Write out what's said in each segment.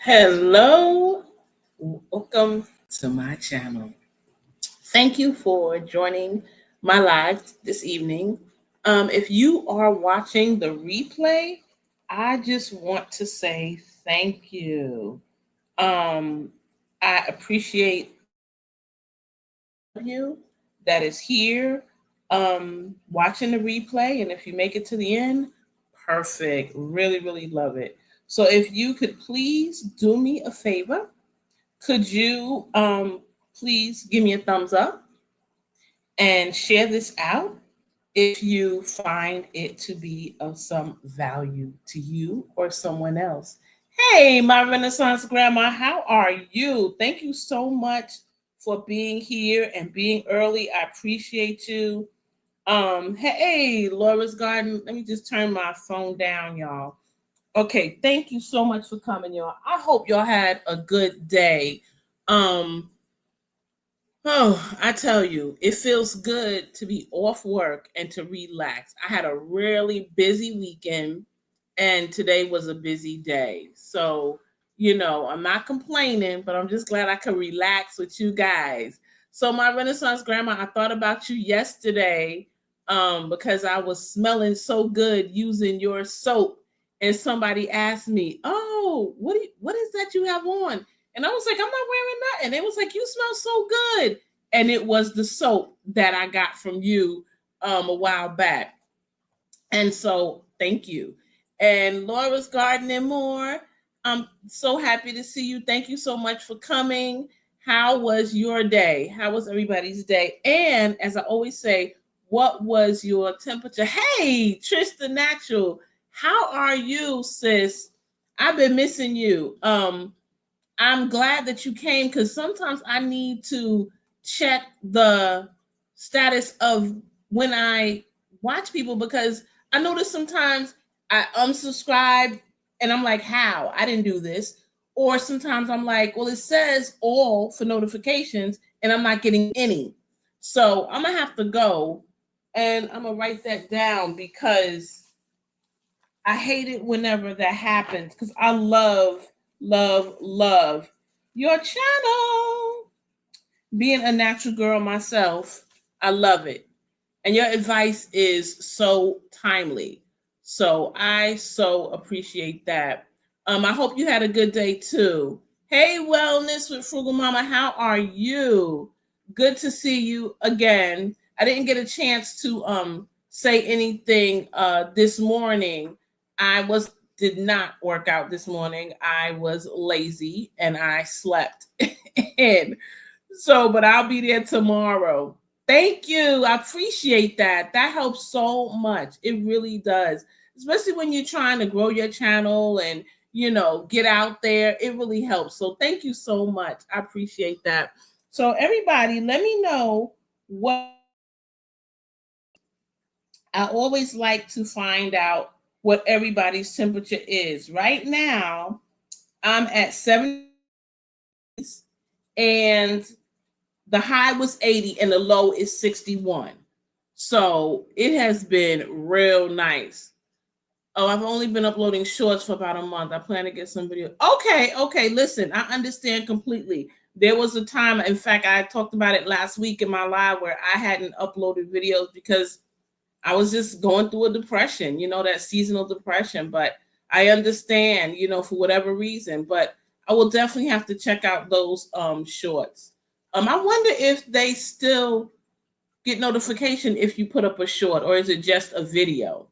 Hello, welcome to my channel. Thank you for joining my live this evening. If you are watching the replay, I just want to say thank you. Um, I appreciate you that is here watching the replay. And if you make it to the end, perfect. Really, really love it. So if you could please do me a favor, could you please give me a thumbs up and share this out if you find it to be of some value to you or someone else? Hey, my Renaissance Grandma, how are you? Thank you so much for being here and being early. I appreciate you. Hey, Laura's Garden. Let me just turn my phone down, y'all. Okay, thank you so much for coming, y'all. I hope y'all had a good day. Um, Oh, I tell you, it feels good to be off work and to relax. I had a really busy weekend and today was a busy day. So, I'm not complaining, but I'm just glad I could relax with you guys. So, my Renaissance Grandma, I thought about you yesterday because I was smelling so good using your soap. And somebody asked me, "Oh, what is that you have on?" And I was like, "I'm not wearing that." And it was like, "You smell so good." And it was the soap that I got from you a while back. And so thank you. And Laura's Garden and More. I'm so happy to see you. Thank you so much for coming. How was your day? How was everybody's day? And as I always say, what was your temperature? Hey, Trista Natural, how are you, sis? I've been missing you. I'm glad that you came because sometimes I need to check the status of when I watch people because I notice sometimes I unsubscribe and I'm like, how? I didn't do this. Or sometimes I'm like, well, it says all for notifications and I'm not getting any. So I'm going to have to go and I'm going to write that down because I hate it whenever that happens because I love, love, love your channel. Being a natural girl myself, I love it. And your advice is so timely. So I so appreciate that. I hope you had a good day too. Hey, Wellness with Frugal Mama, how are you? Good to see you again. I didn't get a chance to say anything this morning. I was did not work out this morning. I was lazy and I slept in. So, but I'll be there tomorrow. Thank you. I appreciate that. That helps so much. It really does. Especially when you're trying to grow your channel and, get out there. It really helps. So, thank you so much. I appreciate that. So, everybody, let me know what I always like to find out what everybody's temperature is. Right now, I'm at 70 and the high was 80 and the low is 61. So it has been real nice. Oh, I've only been uploading shorts for about a month. I plan to get some video. Okay. Listen, I understand completely. There was a time, in fact, I talked about it last week in my live where I hadn't uploaded videos because I was just going through a depression, that seasonal depression. But I understand, for whatever reason. But I will definitely have to check out those shorts. I wonder if they still get notification if you put up a short or is it just a video?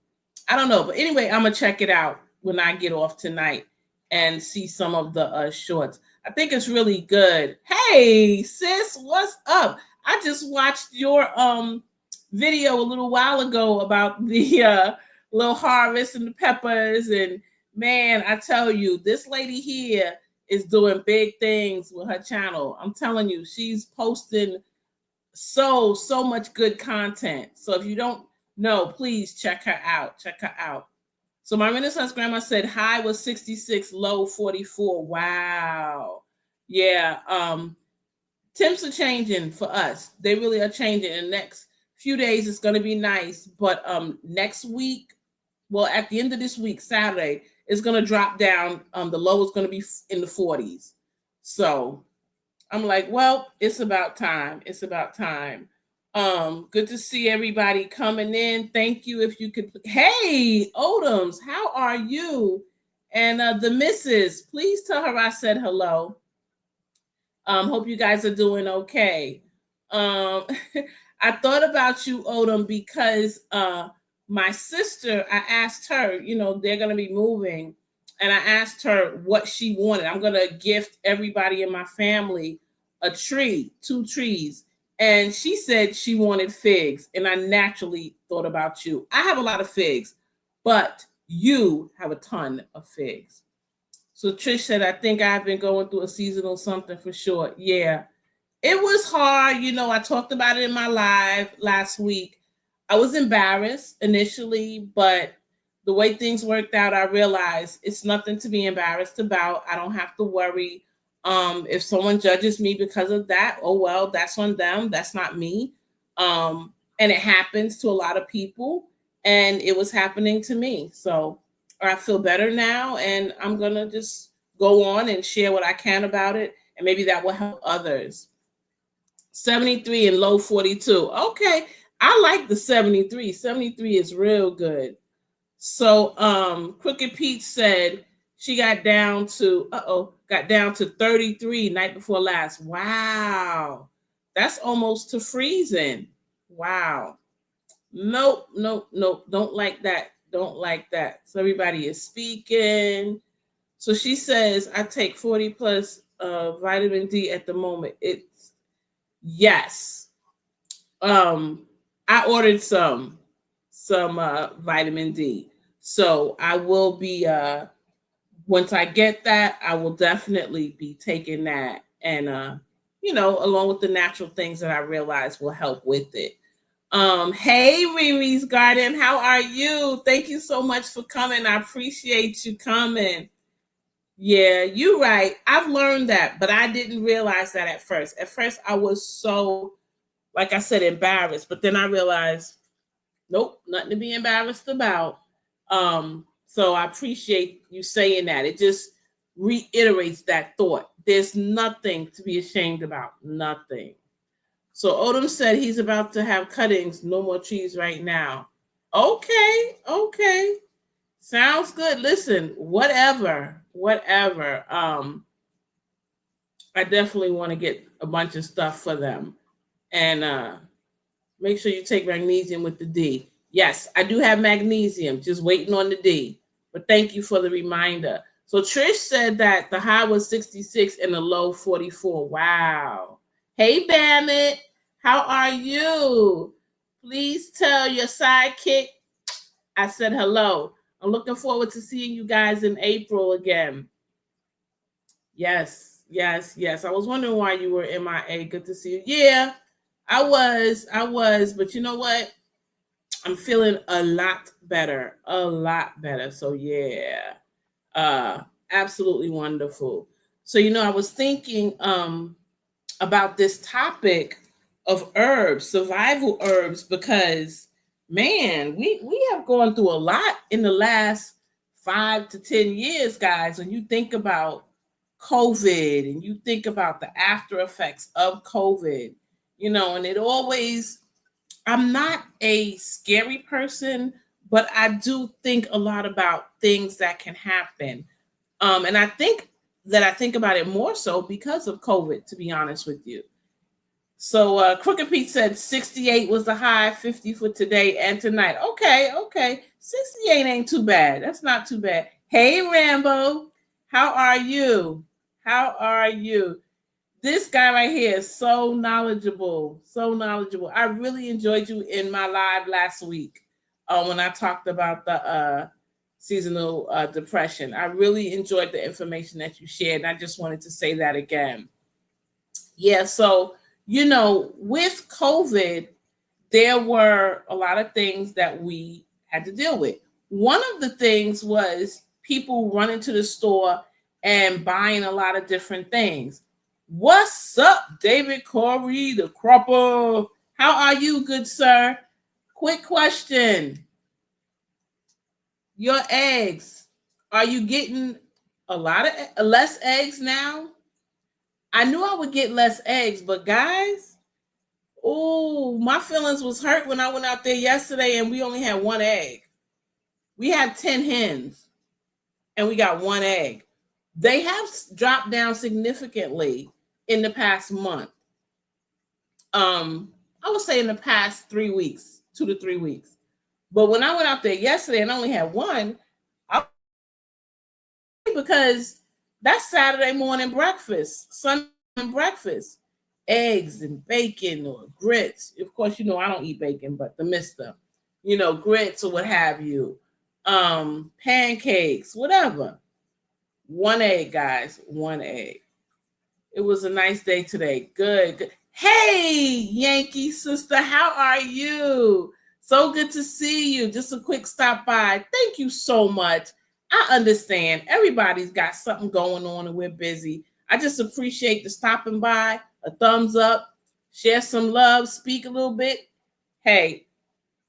I don't know. But anyway, I'm going to check it out when I get off tonight and see some of the shorts. I think it's really good. Hey, sis, what's up? I just watched your video a little while ago about the little harvest and the peppers. And man, I tell you, this lady here is doing big things with her channel. I'm telling you, she's posting so much good content. So if you don't know, please check her out. Check her out. So my Renaissance Grandma said high was 66, low 44. Wow. Yeah. Temps are changing for us. They really are changing. In the next few days, it's going to be nice. But next week, well, at the end of this week, Saturday, it's going to drop down. The low is going to be in the 40s. So I'm like, well, it's about time. It's about time. Good to see everybody coming in. Thank you. If you could, hey, Odoms, how are you? And the missus, please tell her I said hello. Hope you guys are doing okay. Um, I thought about you, Odom, because my sister, I asked her, they're going to be moving, and I asked her what she wanted. I'm going to gift everybody in my family a tree, 2 trees. And she said she wanted figs. And I naturally thought about you. I have a lot of figs, but you have a ton of figs. So Trish said, I think I've been going through a seasonal something for sure. Yeah, it was hard. I talked about it in my live last week. I was embarrassed initially, but the way things worked out, I realized it's nothing to be embarrassed about. I don't have to worry. If someone judges me because of that, oh, well, that's on them. That's not me. And it happens to a lot of people, and it was happening to me. So I feel better now, and I'm going to just go on and share what I can about it, and maybe that will help others. 73 and low 42. Okay, I like the 73. 73 is real good. So Crooked Pete said she got down to 33 night before last. Wow. That's almost to freezing. Wow. Nope. Don't like that. Don't like that. So everybody is speaking. So she says, I take 40 plus vitamin D at the moment. It's yes. I ordered some vitamin D. So I will be once I get that, I will definitely be taking that, and along with the natural things that I realize will help with it. Hey, Riri's Garden, how are you? Thank you so much for coming. I appreciate you coming. Yeah, you're right. I've learned that, but I didn't realize that at first. At first, I was so, like I said, embarrassed. But then I realized, nope, nothing to be embarrassed about. So I appreciate you saying that. It just reiterates that thought. There's nothing to be ashamed about. Nothing. So Odom said he's about to have cuttings, no more trees right now. Okay. Sounds good. Listen, whatever. I definitely want to get a bunch of stuff for them. And make sure you take magnesium with the D. Yes, I do have magnesium, just waiting on the D. But thank you for the reminder. So Trish said that the high was 66 and the low 44. Wow. Hey, Bamit, how are you? Please tell your sidekick I said hello. I'm looking forward to seeing you guys in April again. Yes. I was wondering why you were MIA. Good to see you. Yeah, I was, but you know what? I'm feeling a lot better. So yeah, absolutely wonderful. So I was thinking about this topic of herbs, survival herbs, because man, we have gone through a lot in the last 5 to 10 years, guys. When you think about COVID and you think about the after effects of COVID, and it always, I'm not a scary person, but I do think a lot about things that can happen. And I think about it more so because of COVID, to be honest with you. So Crooked Pete said 68 was the high, 50 for today and tonight. Okay. 68 ain't too bad. That's not too bad. Hey, Rambo, how are you? This guy right here is so knowledgeable. I really enjoyed you in my live last week when I talked about the seasonal depression. I really enjoyed the information that you shared, and I just wanted to say that again. Yeah, so, with COVID, there were a lot of things that we had to deal with. One of the things was people running to the store and buying a lot of different things. What's up, David Corey, the Cropper? How are you, good sir? Quick question. Your eggs, Are you getting a lot of less eggs now? I knew I would get less eggs, but guys, oh, my feelings was hurt when I went out there yesterday and we only had one egg. We had 10 hens and we got one egg. They have dropped down significantly in the past month. I would say in the past 3 weeks, 2 to 3 weeks. But when I went out there yesterday and I only had one, because that's Saturday morning breakfast, Sunday breakfast, eggs and bacon or grits. Of course, I don't eat bacon, but the mister, grits or what have you, pancakes, whatever. One egg, guys, one egg. It was a nice day today. Good. Hey, Yankee sister, how are you? So good to see you. Just a quick stop by. Thank you so much. I understand everybody's got something going on and we're busy. I just appreciate the stopping by, a thumbs up, share some love, speak a little bit. Hey,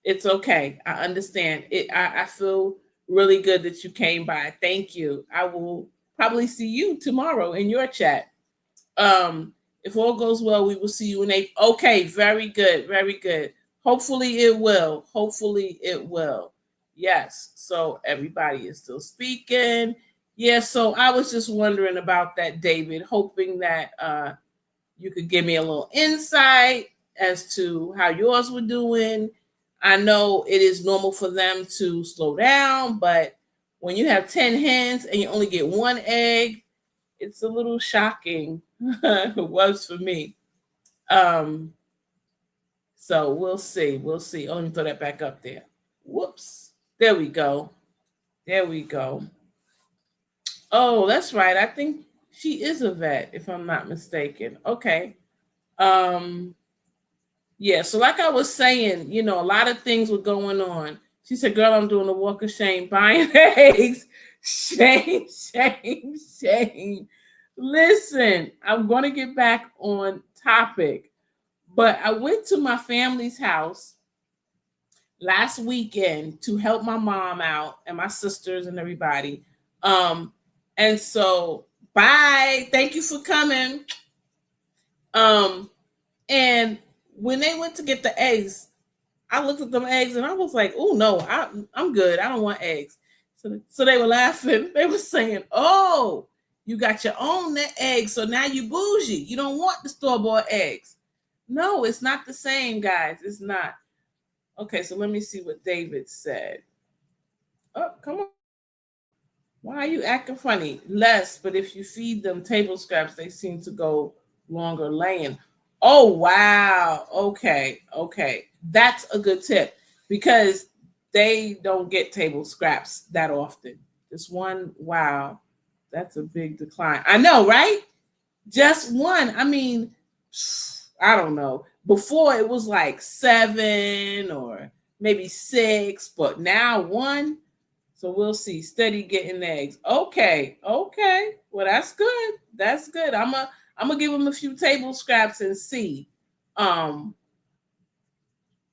it's okay. I understand it. I feel really good that you came by. Thank you. I will probably see you tomorrow in your chat. If all goes well, we will see you in April. Okay, very good, very good. Hopefully it will. Hopefully it will. Yes. So everybody is still speaking. Yeah. So I was just wondering about that, David, hoping that you could give me a little insight as to how yours were doing. I know it is normal for them to slow down, but when you have 10 hens and you only get one egg, it's a little shocking. It was for me. So we'll see. We'll see. Oh, let me throw that back up there. Whoops. There we go. There we go. Oh, that's right. I think she is a vet, if I'm not mistaken. Okay. Yeah, so like I was saying, a lot of things were going on. She said, girl, I'm doing a walk of shame, buying eggs. Shame, shame, shame. Listen, I'm going to get back on topic, but I went to my family's house last weekend to help my mom out and my sisters and everybody. And so, bye. Thank you for coming. And when they went to get the eggs, I looked at them eggs and I was like, oh no, I'm good. I don't want eggs. So they were laughing. They were saying, oh, you got your own eggs, so now you bougie. You don't want the store-bought eggs. No, it's not the same, guys. It's not. Okay, so let me see what David said. Oh, come on. Why are you acting funny? Less, but if you feed them table scraps, they seem to go longer laying. Oh, wow. Okay. That's a good tip because they don't get table scraps that often. Just one. Wow. That's a big decline. I know, right? Just one. I mean, I don't know. Before it was like 7 or maybe 6, but now 1. So we'll see. Steady getting eggs. Okay. Well, that's good. That's good. I'm gonna give them a few table scraps and see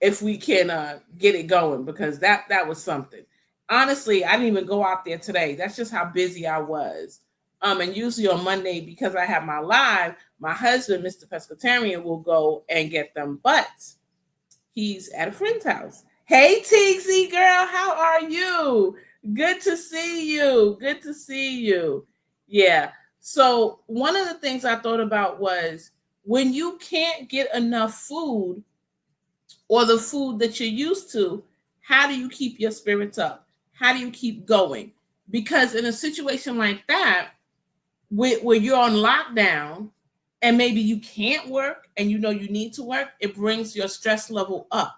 if we can get it going because that was something. Honestly, I didn't even go out there today. That's just how busy I was. And usually on Monday, because I have my live, my husband, Mr. Pescatarian, will go and get them, but he's at a friend's house. Hey, Teagsy girl, how are you? Good to see you. Good to see you. Yeah. So one of the things I thought about was when you can't get enough food or the food that you're used to, how do you keep your spirits up? How do you keep going? Because in a situation like that, where you're on lockdown and maybe you can't work and you need to work, it brings your stress level up.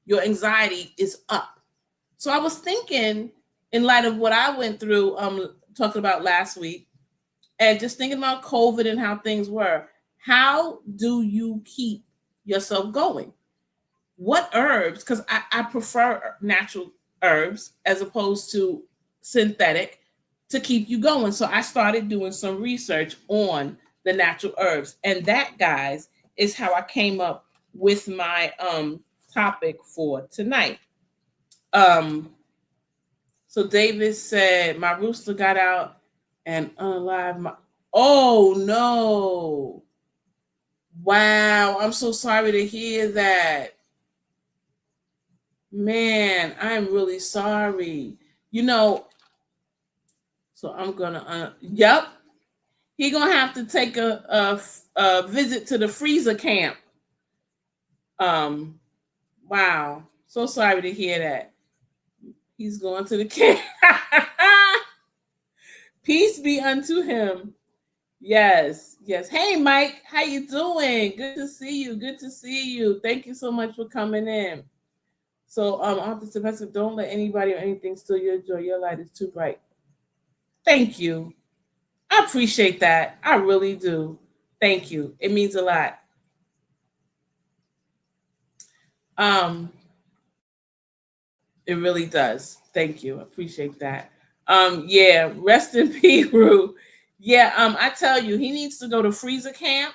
Your anxiety is up. So I was thinking, in light of what I went through, talking about last week, and just thinking about COVID and how things were, how do you keep yourself going? What herbs, because I prefer natural herbs as opposed to synthetic, to keep you going. So I started doing some research on the natural herbs. And that, guys, is how I came up with my topic for tonight. So David said, my rooster got out and unalived my. Oh no. Wow. I'm so sorry to hear that. Man, I'm really sorry. You know, so I'm gonna yep. He gonna have to take a visit to the freezer camp. Um, wow. So sorry to hear that. He's going to the camp. Peace be unto him. Yes, yes. Hey, Mike, how you doing? Good to see you. Good to see you. Thank you so much for coming in. So, Author Sylvester, don't let anybody or anything steal your joy. Your light is too bright. Thank you. I appreciate that. I really do. Thank you. It means a lot. Um, it really does. Thank you. I appreciate that. Yeah, rest in peace, Rue. Yeah, I tell you, he needs to go to freezer camp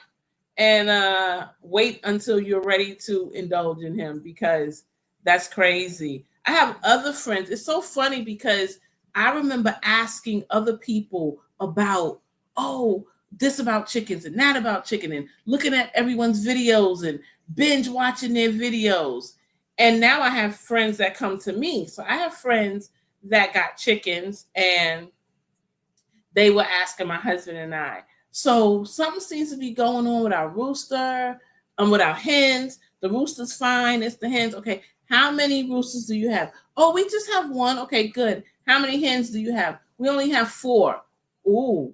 and wait until you're ready to indulge in him because that's crazy. I have other friends. It's so funny because I remember asking other people about, oh, this about chickens and that about chicken and looking at everyone's videos and binge watching their videos. And now I have friends that come to me. So I have friends that got chickens and they were asking my husband and I. So something seems to be going on with our rooster, with our hens. The rooster's fine. It's the hens. Okay, how many roosters do you have? Oh, we just have one. Okay, good. How many hens do you have? We only have 4. Ooh,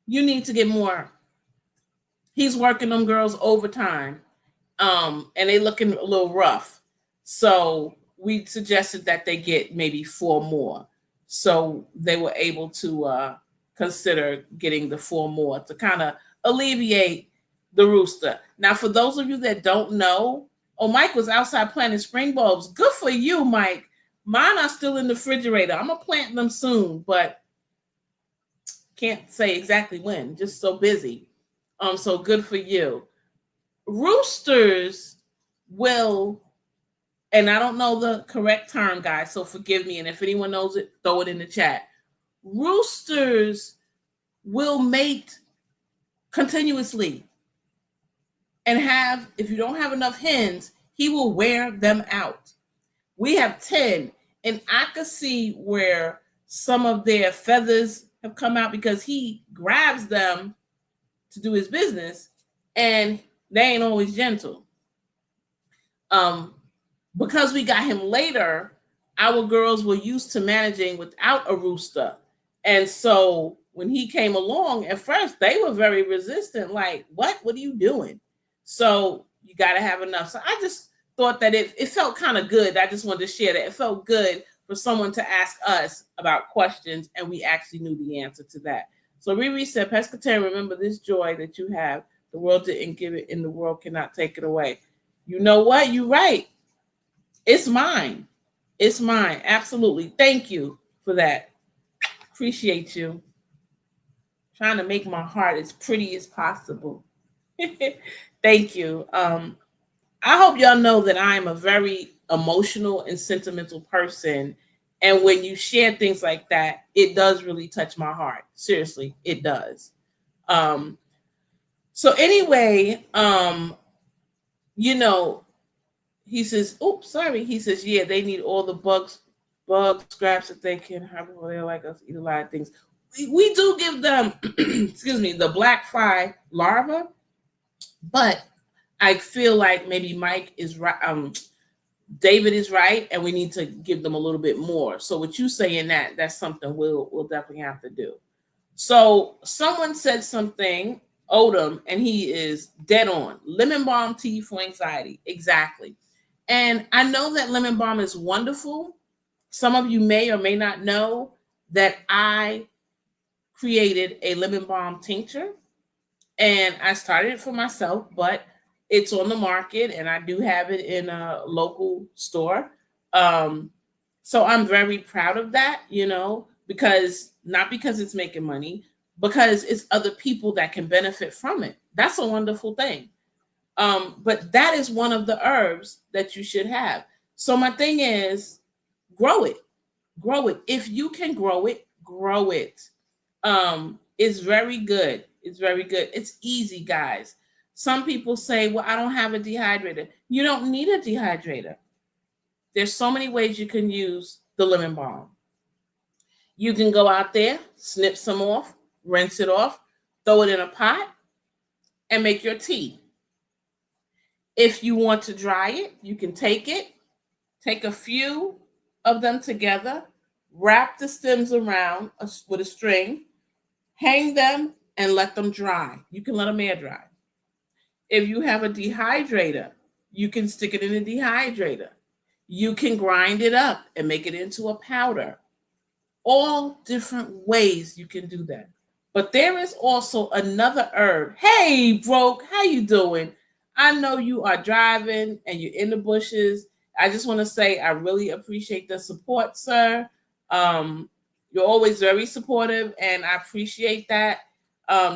you need to get more. He's working them girls overtime, and they looking a little rough. So we suggested that they get maybe 4 more. So they were able to consider getting the 4 more to kind of alleviate the rooster. Now, for those of you that don't know, oh, Mike was outside planting spring bulbs. Good for you, Mike. Mine are still in the refrigerator. I'm gonna plant them soon, but can't say exactly when. Just so busy. So good for you. Roosters will, and I don't know the correct term, guys, so forgive me. And if anyone knows it, throw it in the chat. Roosters will mate continuously and have, if you don't have enough hens, he will wear them out. We have 10, and I could see where some of their feathers have come out because he grabs them to do his business, and they ain't always gentle. Because we got him later, our girls were used to managing without a rooster. And so when he came along, at first they were very resistant, like, what are you doing? So you got to have enough. So I just thought that it felt kind of good. I just wanted to share that. It felt good for someone to ask us about questions, and we actually knew the answer to that. So Riri said, Pescatarian, remember this joy that you have. The world didn't give it, and the world cannot take it away. You know what? You're right. It's mine. It's mine. Absolutely. Thank you for that. Appreciate you. Trying to make my heart as pretty as possible. Thank you. I hope y'all know that I'm a very emotional and sentimental person. And when you share things like that, it does really touch my heart. Seriously, it does. So anyway, you know, he says, oops, sorry. He says, yeah, they need all the bug scraps that they can have. They like us eat a lot of things. We do give them, excuse me, the black fly larva, but I feel like maybe Mike is right. David is right, and we need to give them a little bit more. So what you saying that's something we'll definitely have to do. So someone said something, Odom, and he is dead on. Lemon balm tea for anxiety. Exactly. And I know that lemon balm is wonderful. Some of you may or may not know that I created a lemon balm tincture, and I started it for myself, but it's on the market and I do have it in a local store. So I'm very proud of that, because not because it's making money, because it's other people that can benefit from it. That's a wonderful thing. But that is one of the herbs that you should have. So my thing is, grow it. Grow it. If you can grow it, grow it. It's very good. It's very good. It's easy, guys. Some people say, well, I don't have a dehydrator. You don't need a dehydrator. There's so many ways you can use the lemon balm. You can go out there, snip some off, rinse it off, throw it in a pot, and make your tea. If you want to dry it, you can take a few of them together, wrap the stems around with a string, hang them, and let them dry. You can let them air dry. If you have a dehydrator, you can stick it in a dehydrator. You can grind it up and make it into a powder. All different ways you can do that. But there is also another herb. Hey, Broke, how you doing? I know you are driving and you're in the bushes. I just want to say I really appreciate the support, sir. You're always very supportive, and I appreciate that.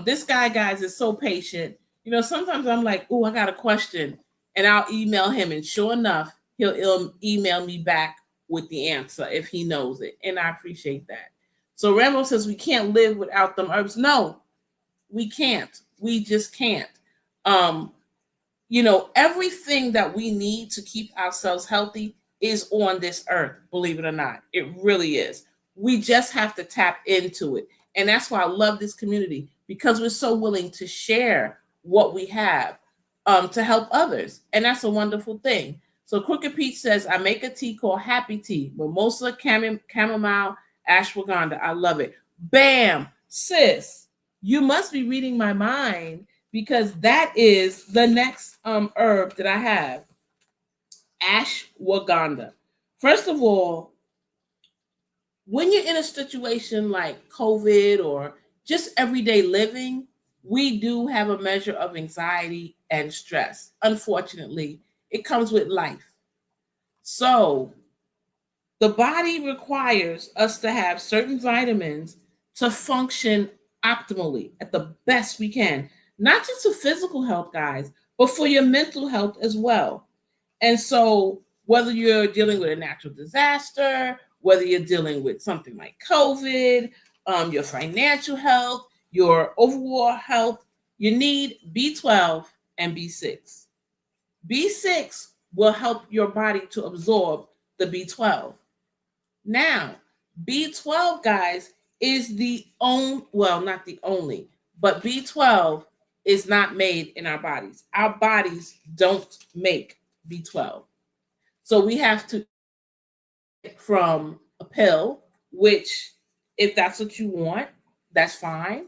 This guy, guys, is so patient. You know, sometimes I'm like, oh, I got a question, and I'll email him, and sure enough, he'll email me back with the answer if he knows it, and I appreciate that. So Rambo says we can't live without them herbs. No, we can't. We just can't. You know, everything that we need to keep ourselves healthy is on this earth, believe it or not. It really is. We just have to tap into it. And that's why I love this community, because we're so willing to share what we have to help others. And that's a wonderful thing. So Crooked Pete says, I make a tea called Happy Tea, mimosa, chamomile, ashwagandha. I love it. Bam, sis, you must be reading my mind, because that is the next herb that I have, ashwagandha. First of all, when you're in a situation like COVID or just everyday living, we do have a measure of anxiety and stress. Unfortunately, it comes with life. So the body requires us to have certain vitamins to function optimally at the best we can, not just for physical health, guys, but for your mental health as well. And so, whether you're dealing with a natural disaster, whether you're dealing with something like COVID, your financial health, your overall health, you need B12 and B6. B6 will help your body to absorb the B12. Now, B12, guys, is the only, well, not the only, but B12 is not made in our bodies. Our bodies don't make B12. So we have to from a pill, which if that's what you want, that's fine.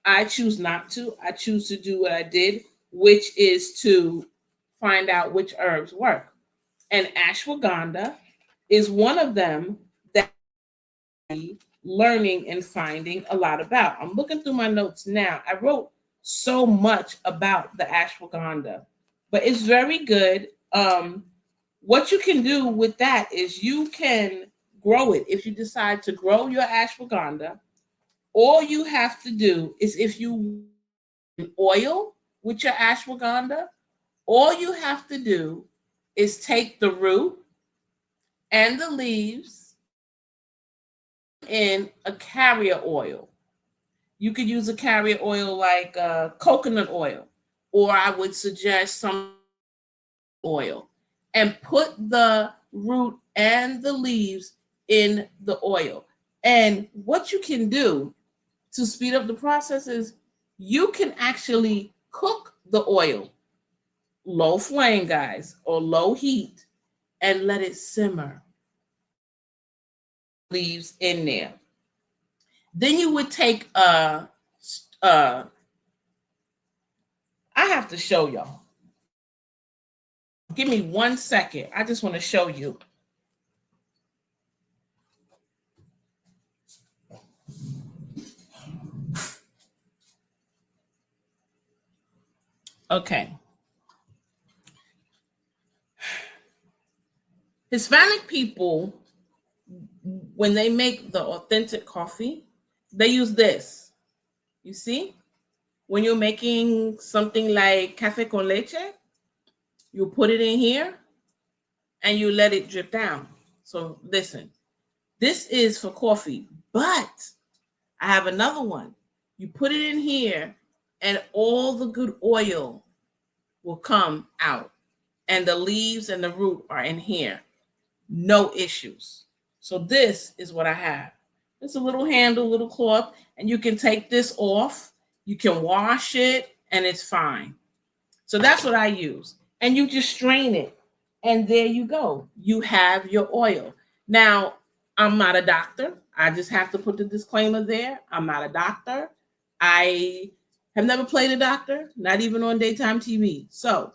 I choose not to. I choose to do what I did, which is to find out which herbs work. And ashwagandha is one of them that I'm learning and finding a lot about. I'm looking through my notes now. I wrote so much about the ashwagandha, but it's very good. What you can do with that is you can grow it. If you decide to grow your ashwagandha, all you have to do is, if you oil with your ashwagandha, all you have to do is take the root and the leaves in a carrier oil. You could use a carrier oil like coconut oil, or I would suggest some oil, and put the root and the leaves in the oil. And what you can do to speed up the process is you can actually cook the oil, low flame, guys, or low heat, and let it simmer. Leaves in there. Then you would take I have to show y'all. Give me 1 second. I just want to show you. Okay. Hispanic people, when they make the authentic coffee, they use this. You see? When you're making something like cafe con leche, you put it in here and you let it drip down. So listen, This is for coffee, but I have another one. You put it in here, and all the good oil will come out, and the leaves and the root are in here. No issues. So this is what I have. It's a little handle, little cloth, and you can take this off. You can wash it, and it's fine. So that's what I use. And you just strain it, and there you go. You have your oil. Now, I'm not a doctor. I just have to put the disclaimer there. I'm not a doctor. I have never played a doctor, not even on daytime TV. So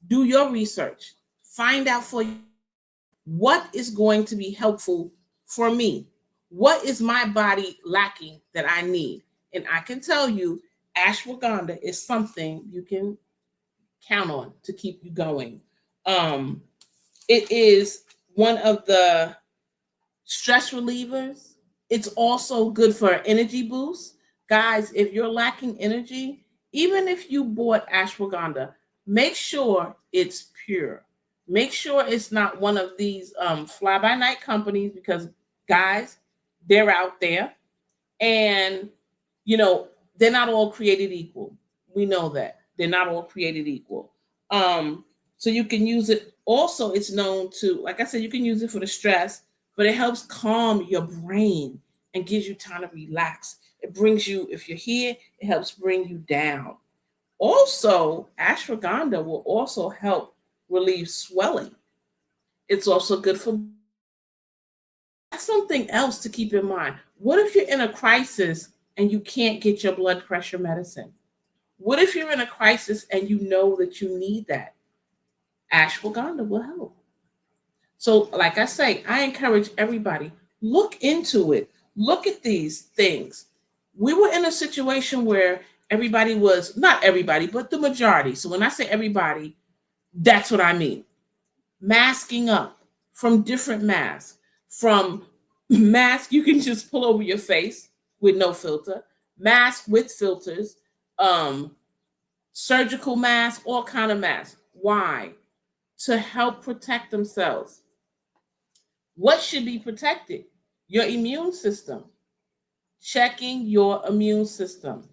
do your research. Find out for you what is going to be helpful for me. What is my body lacking that I need? And I can tell you, ashwagandha is something you can count on to keep you going. It is one of the stress relievers. It's also good for energy boost. Guys, if you're lacking energy, even if you bought ashwagandha, make sure it's pure. Make sure it's not one of these fly-by-night companies, because guys, they're out there, and they're not all created equal. We know that they're not all created equal. So you can use it. Also, it's known to, like I said, you can use it for the stress, but it helps calm your brain and gives you time to relax. It brings you, if you're here, it helps bring you down. Also, ashwagandha will also help relieve swelling. It's also good for. That's something else to keep in mind. What if you're in a crisis and you can't get your blood pressure medicine? What if you're in a crisis and you know that you need that? Ashwagandha will help. So, like I say, I encourage everybody, look into it. Look at these things. We were in a situation where everybody was, not everybody, but the majority. So when I say everybody, that's what I mean. Masking up, from different masks, from mask you can just pull over your face with no filter, mask with filters, surgical mask, all kind of masks. Why? To help protect themselves. What should be protected? Your immune system. Checking your immune system.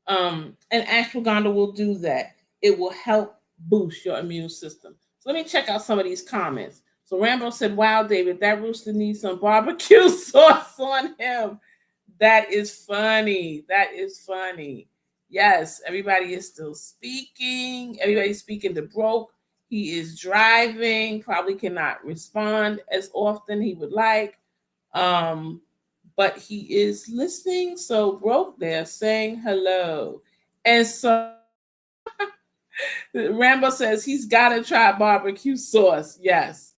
And ashwagandha will do that. It will help boost your immune system. So let me check out some of these comments. So Rambo said, wow, David, that rooster needs some barbecue sauce on him. That is funny. That is funny. Yes, everybody is still speaking. Everybody's speaking to Broke. He is driving, probably cannot respond as often he would like. But he is listening. So Broke there saying hello. And so Rambo says he's got to try barbecue sauce. Yes,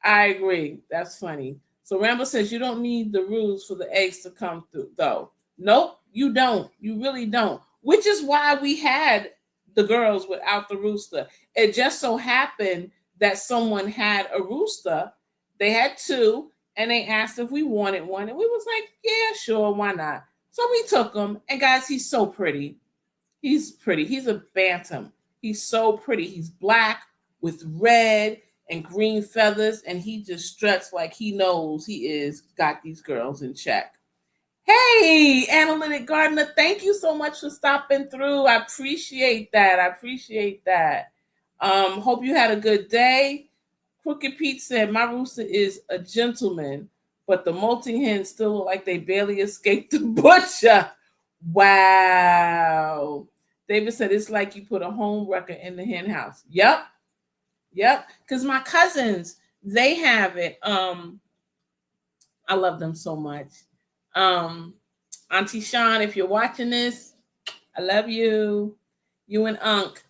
I agree. That's funny. So Rambo says you don't need the rules for the eggs to come through, though. Nope, you don't. You really don't. Which is why we had the girls without the rooster. It just so happened that someone had a rooster. They had two, and they asked if we wanted one, and we was like, yeah, sure, why not? So we took him, and guys, he's so pretty. He's pretty. He's a bantam. He's so pretty. He's black with red and green feathers, and he just struts like he knows he is got these girls in check. Hey, Analytic Gardener, thank you so much for stopping through. I appreciate that. Hope you had a good day. Crooked Pete said, my rooster is a gentleman, but the molting hens still look like they barely escaped the butcher. Wow. David said, it's like you put a home wrecker in the hen house. Yep. Because my cousins, they have it. I love them so much. Auntie Sean, if you're watching this, I love you. You and Unc.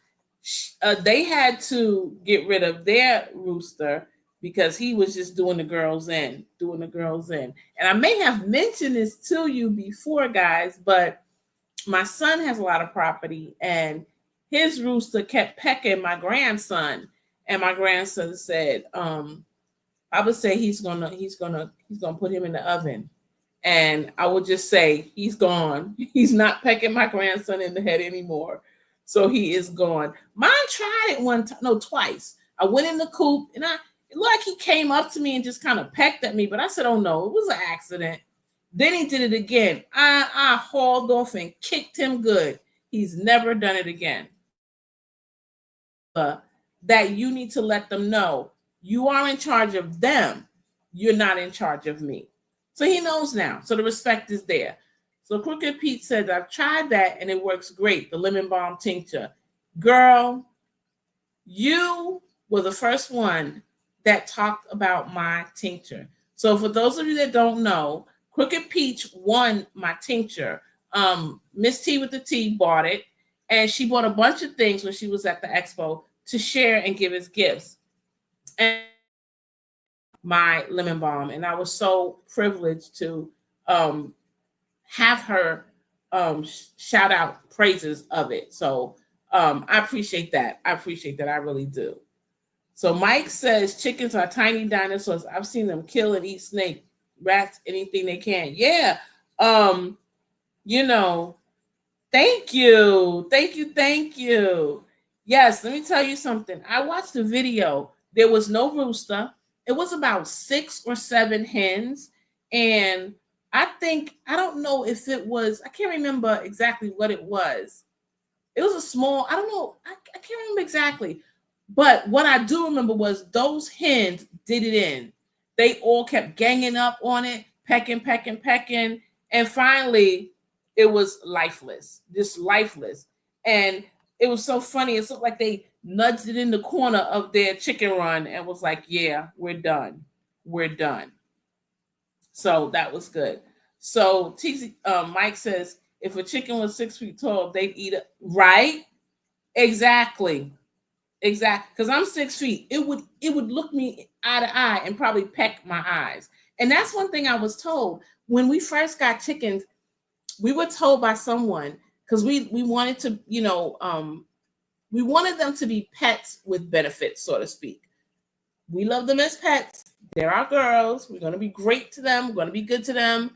They had to get rid of their rooster because he was just doing the girls in. And I may have mentioned this to you before, guys, but my son has a lot of property, and his rooster kept pecking my grandson. And my grandson said, I would say he's gonna put him in the oven. And I would just say, he's gone. He's not pecking my grandson in the head anymore. So he is gone. Mine tried it twice. I went in the coop, and It looked like he came up to me and just kind of pecked at me, but I said, oh no, it was an accident. Then he did it again. I hauled off and kicked him good. He's never done it again. That you need to let them know you are in charge of them. You're not in charge of me. So he knows now. So the respect is there. So Crooked Pete said, I've tried that and it works great. The lemon balm tincture. Girl, you were the first one that talked about my tincture. So for those of you that don't know, Crooked Peach won my tincture. Miss T with the T bought it, and she bought a bunch of things when she was at the expo to share and give as gifts. And my lemon balm, and I was so privileged to have her shout out praises of it. So I appreciate that. I really do. So Mike says chickens are tiny dinosaurs. I've seen them kill and eat snake, rats, anything they can. Yeah. You know, thank you. Yes, let me tell you something. I watched the video. There was no rooster. It was about 6 or 7 hens. And I don't know if it was, I can't remember exactly what it was. It was a small, I don't know. I can't remember exactly. But what I do remember was those hens did it in. They all kept ganging up on it, pecking. And finally, it was lifeless, just lifeless. And it was so funny. It looked like they nudged it in the corner of their chicken run and was like, yeah, we're done. So that was good. So Mike says, if a chicken was 6 feet tall, they'd eat it. Right? Exactly. Because I'm 6 feet. It would look me eye to eye and probably peck my eyes. And that's one thing I was told. When we first got chickens, we were told by someone, because we wanted to, we wanted them to be pets with benefits, so to speak. We love them as pets. They're our girls. We're going to be great to them. We're going to be good to them.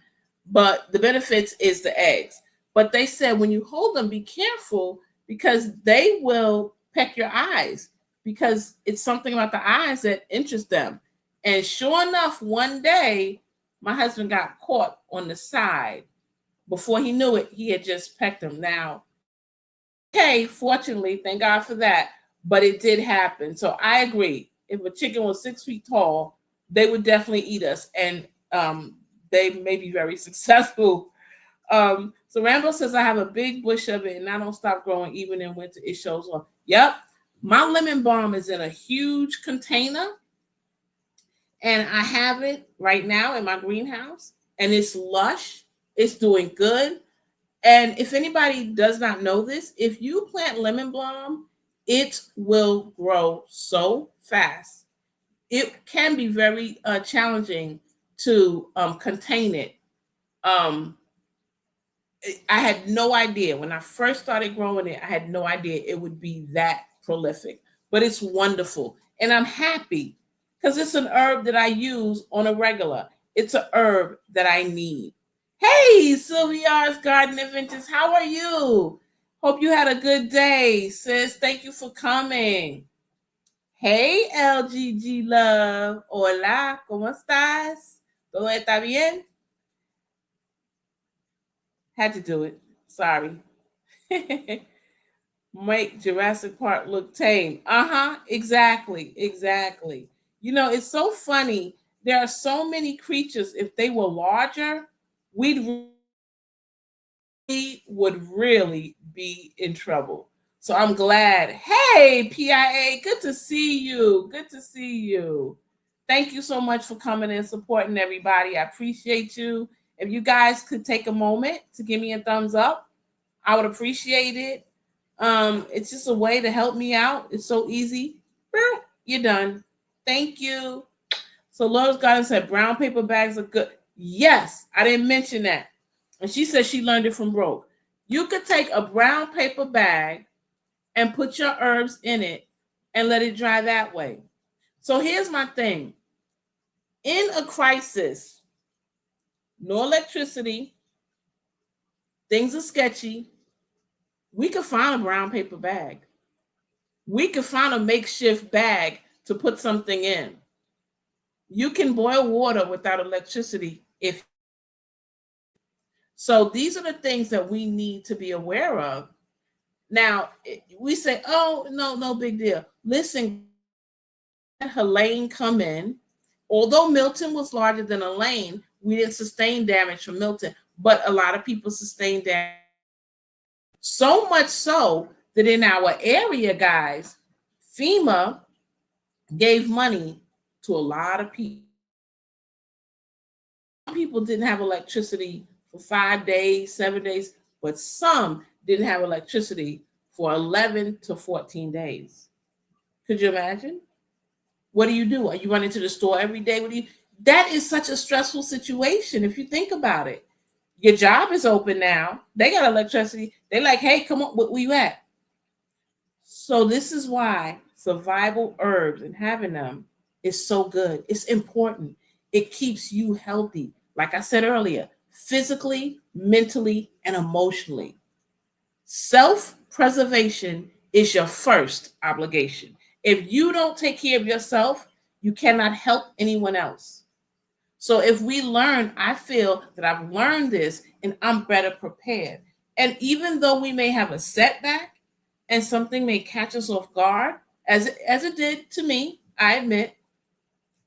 But the benefits is the eggs. But they said when you hold them, be careful because they will peck your eyes because it's something about the eyes that interests them. And sure enough, one day, my husband got caught on the side. Before he knew it, he had just pecked him. Now, okay, fortunately, thank God for that. But it did happen. So I agree. If a chicken was 6 feet tall, they would definitely eat us. And they may be very successful. So Rambo says, I have a big bush of it and I don't stop growing even in winter. It shows up. Yep. My lemon balm is in a huge container. And I have it right now in my greenhouse. And it's lush. It's doing good. And if anybody does not know this, if you plant lemon balm, it will grow so fast. It can be very challenging to contain it. I had no idea when I first started growing it. I had no idea it would be that prolific, but it's wonderful. And I'm happy because it's an herb that I use on a regular. It's an herb that I need. Hey, Sylvia's Garden Adventures, how are you? Hope you had a good day, sis. Thank you for coming. Hey, LGG Love. Hola, ¿cómo estás? ¿Todo está bien? Had to do it. Sorry. Make Jurassic Park look tame. Exactly. It's so funny. There are so many creatures. If they were larger, we would really be in trouble. So I'm glad. Hey, PIA, good to see you. Thank you so much for coming and supporting everybody. I appreciate you. If you guys could take a moment to give me a thumbs up, I would appreciate it. It's just a way to help me out. It's so easy. You're done. Thank you. So Laura's Garden said brown paper bags are good. Yes, I didn't mention that. And she said she learned it from Broke. You could take a brown paper bag and put your herbs in it and let it dry that way. So here's my thing. In a crisis, no electricity, things are sketchy, we could find a brown paper bag. We could find a makeshift bag to put something in. You can boil water without electricity if so. These are the things that we need to be aware of. Now we say, "Oh, no, no big deal." Listen, Helene come in. Although Milton was larger than Elaine, we didn't sustain damage from Milton, but a lot of people sustained damage. So much so that in our area, guys, FEMA gave money to a lot of people. Some people didn't have electricity for 5 days, 7 days, but some didn't have electricity for 11 to 14 days. Could you imagine? What do? Are you running to the store every day? What do you? That is such a stressful situation if you think about it. Your job is open now. They got electricity. They're like, hey, come on, where you at? So this is why survival herbs and having them is so good. It's important. It keeps you healthy. Like I said earlier, physically, mentally, and emotionally. Self-preservation is your first obligation. If you don't take care of yourself, you cannot help anyone else. So if we learn, I feel that I've learned this and I'm better prepared. And even though we may have a setback and something may catch us off guard, as it did to me, I admit,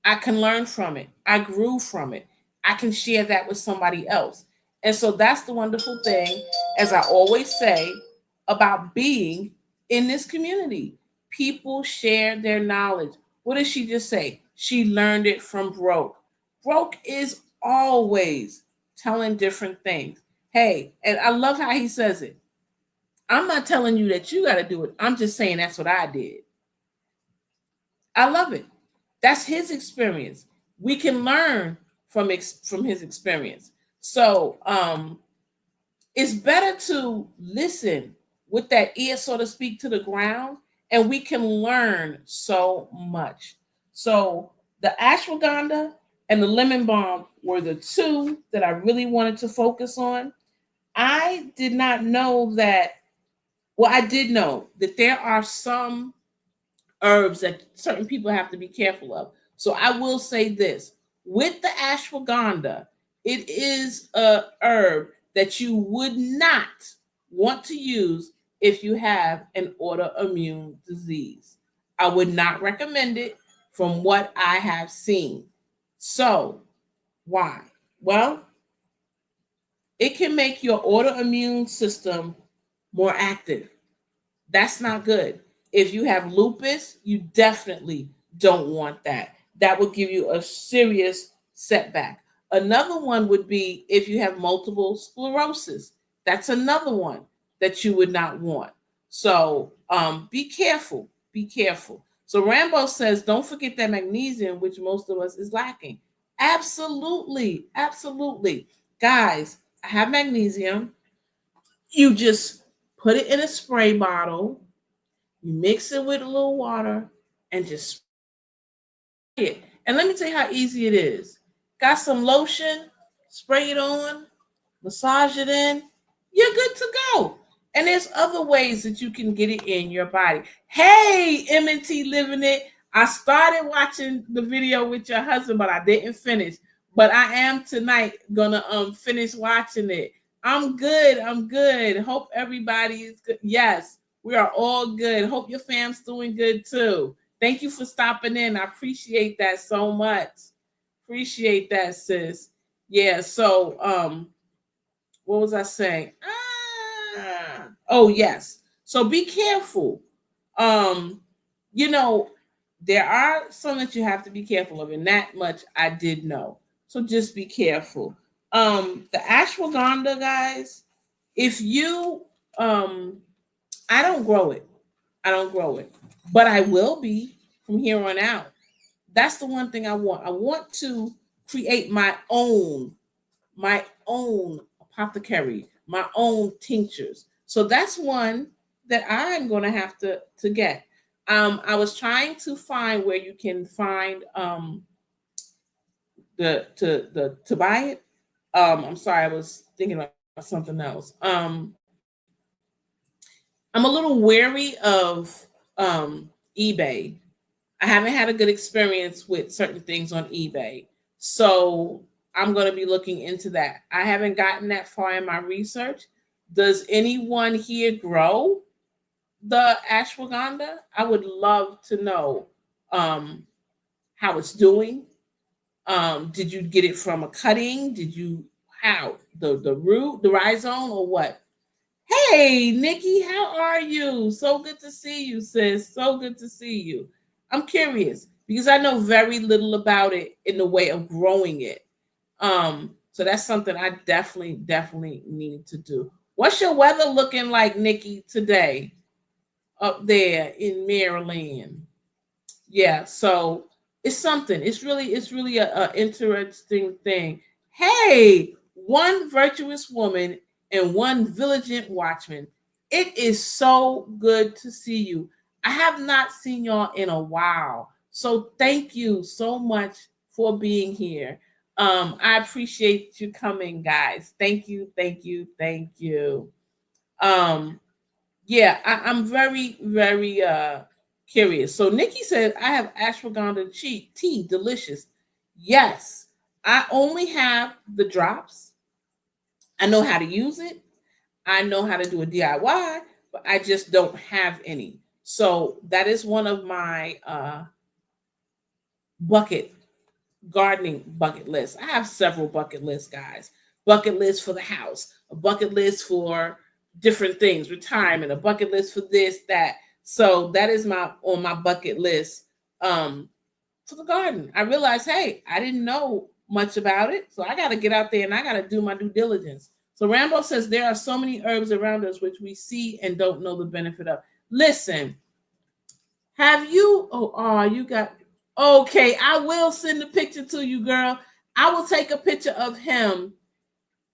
I can learn from it. I grew from it. I can share that with somebody else. And so that's the wonderful thing, as I always say, about being in this community. People share their knowledge. What did she just say? She learned it from Broke. Broke is always telling different things. Hey, and I love how he says it. I'm not telling you that you got to do it. I'm just saying that's what I did. I love it. That's his experience. We can learn from his experience. So it's better to listen with that ear, so to speak, to the ground, and we can learn so much. So the ashwagandha and the lemon balm were the two that I really wanted to focus on. I did not know that. Well, I did know that there are some herbs that certain people have to be careful of. So I will say this, with the ashwagandha, it is a herb that you would not want to use if you have an autoimmune disease. I would not recommend it from what I have seen. So, why? Well, it can make your autoimmune system more active. That's not good. If you have lupus, you definitely don't want that. That would give you a serious setback. Another one would be if you have multiple sclerosis. That's another one that you would not want. So be careful. Be careful. So Rambo says, don't forget that magnesium, which most of us is lacking. Absolutely. Absolutely. Guys, I have magnesium. You just put it in a spray bottle, you mix it with a little water, and just spray it. And let me tell you how easy it is. Got some lotion, spray it on, massage it in, you're good to go. And there's other ways that you can get it in your body. Hey, M&T Living It. I started watching the video with your husband, but I didn't finish. But I am tonight gonna finish watching it. I'm good. I'm good. Hope everybody is good. Yes, we are all good. Hope your fam's doing good too. Thank you for stopping in. I appreciate that so much. Appreciate that, sis. Yeah, so what was I saying? Oh yes. So be careful. Um, you know, there are some that you have to be careful of, and that much I did know. So just be careful. The ashwagandha, guys, if you I don't grow it. I don't grow it. But I will be from here on out. That's the one thing I want. I want to create my own apothecary, my own tinctures. So that's one that I'm going to have to get. I was trying to find where you can find to buy it. I'm sorry, I was thinking about something else. I'm a little wary of eBay I haven't had a good experience with certain things on eBay. So I'm going to be looking into that. I haven't gotten that far in my research. Does anyone here grow the ashwagandha? I would love to know um, how it's doing. Did you get it from a cutting? Did you how the root, the rhizome, or what? Hey, Nikki, how are you? So good to see you, sis. So good to see you. I'm curious because I know very little about it in the way of growing it. So that's something I definitely need to do. What's your weather looking like, Nikki, today up there in Maryland? Yeah, so it's something. It's really a interesting thing. Hey, one virtuous woman and one vigilant watchman. It is so good to see you. I have not seen y'all in a while. So thank you so much for being here. I appreciate you coming, guys. Thank you. Um, yeah, I'm very curious. So Nikki said I have ashwagandha tea, delicious. Yes, I only have the drops. I know how to use it. I know how to do a DIY, but I just don't have any. So that is one of my bucket gardening bucket lists. I have several bucket lists, guys. Bucket list for the house, a bucket list for different things, retirement, a bucket list for this, that. So that is my on my bucket list for the garden. I realized, hey, I didn't know much about it, so I got to get out there and I got to do my due diligence. So Rambo says there are so many herbs around us which we see and don't know the benefit of. Listen, have you? You got. Okay, I will send a picture to you, girl. I will take a picture of him.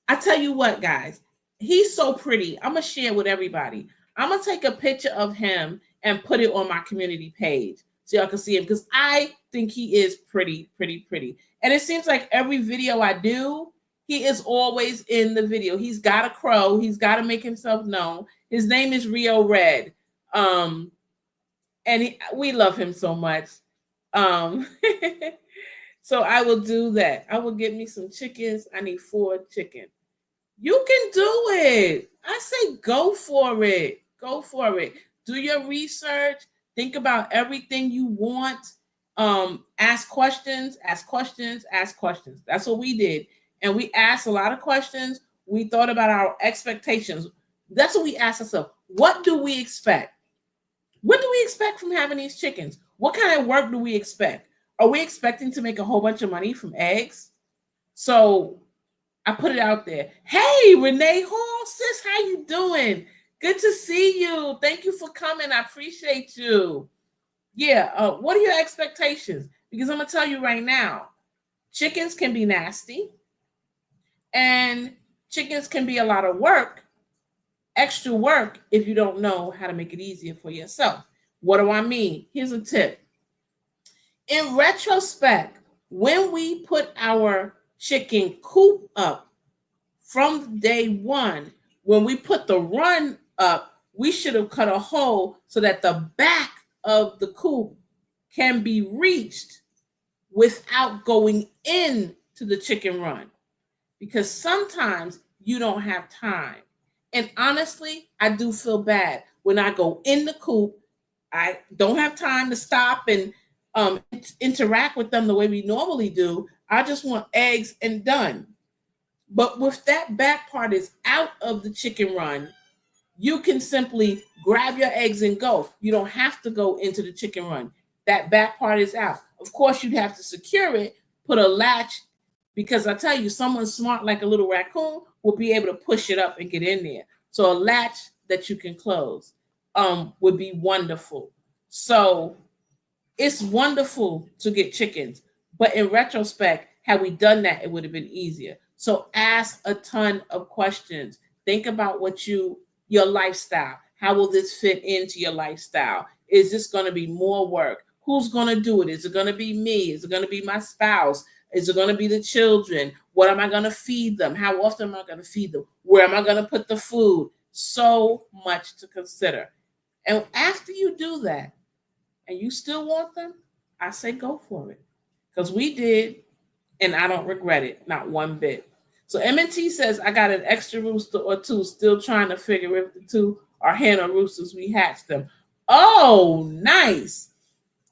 I tell you what, guys, he's so pretty. I'm gonna share with everybody. I'm gonna take a picture of him and put it on my community page so y'all can see him because I think he is pretty. And it seems like every video I do, he is always in the video. He's got a crow. He's got to make himself known. His name is Rio Red. And we love him so much. Um, so I will do that. I will get me some chickens. I need 4 chicken. You can do it. I say go for it. Go for it. Do your research. Think about everything you want. Ask questions, ask questions, ask questions. That's what we did. And we asked a lot of questions. We thought about our expectations. That's what we asked ourselves. What do we expect? What do we expect from having these chickens? What kind of work do we expect? Are we expecting to make a whole bunch of money from eggs? So I put it out there. Hey, Renee Hall, sis, how you doing? Good to see you. Thank you for coming. I appreciate you. Yeah. What are your expectations? Because I'm gonna tell you right now, chickens can be nasty, and chickens can be a lot of work, extra work if you don't know how to make it easier for yourself. What do I mean? Here's a tip. In retrospect, when we put our chicken coop up from day one, when we put the run up, we should have cut a hole so that the back of the coop can be reached without going into the chicken run. Because sometimes you don't have time. And honestly, I do feel bad when I go in the coop. I don't have time to stop and interact with them the way we normally do. I just want eggs and done. But with that back part is out of the chicken run, you can simply grab your eggs and go. You don't have to go into the chicken run. That back part is out. Of course, you'd have to secure it, put a latch, because I tell you, someone smart like a little raccoon will be able to push it up and get in there. So a latch that you can close would be wonderful. So it's wonderful to get chickens, but in retrospect, had we done that, it would have been easier. So ask a ton of questions. Think about your lifestyle. How will this fit into your lifestyle? Is this going to be more work? Who's going to do it? Is it going to be me? Is it going to be my spouse? Is it going to be the children? What am I going to feed them? How often am I going to feed them? Where am I going to put the food? So much to consider. And after you do that, and you still want them, I say go for it. Because we did, and I don't regret it, not one bit. So MNT says, I got an extra rooster or two, still trying to figure if the two are hen or roosters. We hatched them. Oh, nice.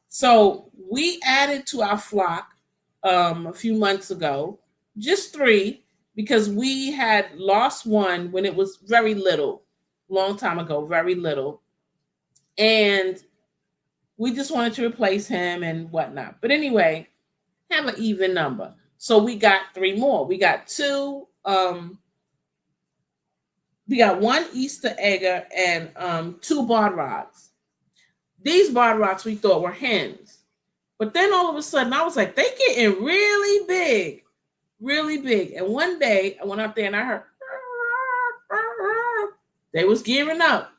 So we added to our flock a few months ago, just 3, because we had lost one when it was very little, long time ago, very little. And we just wanted to replace him and whatnot. But anyway, have an even number. So we got 3 more. We got 2. We got 1 Easter egger and 2 barred rocks. These barred rocks we thought were hens, but then all of a sudden I was like, they getting really big, really big. And one day I went out there and I heard they was gearing up.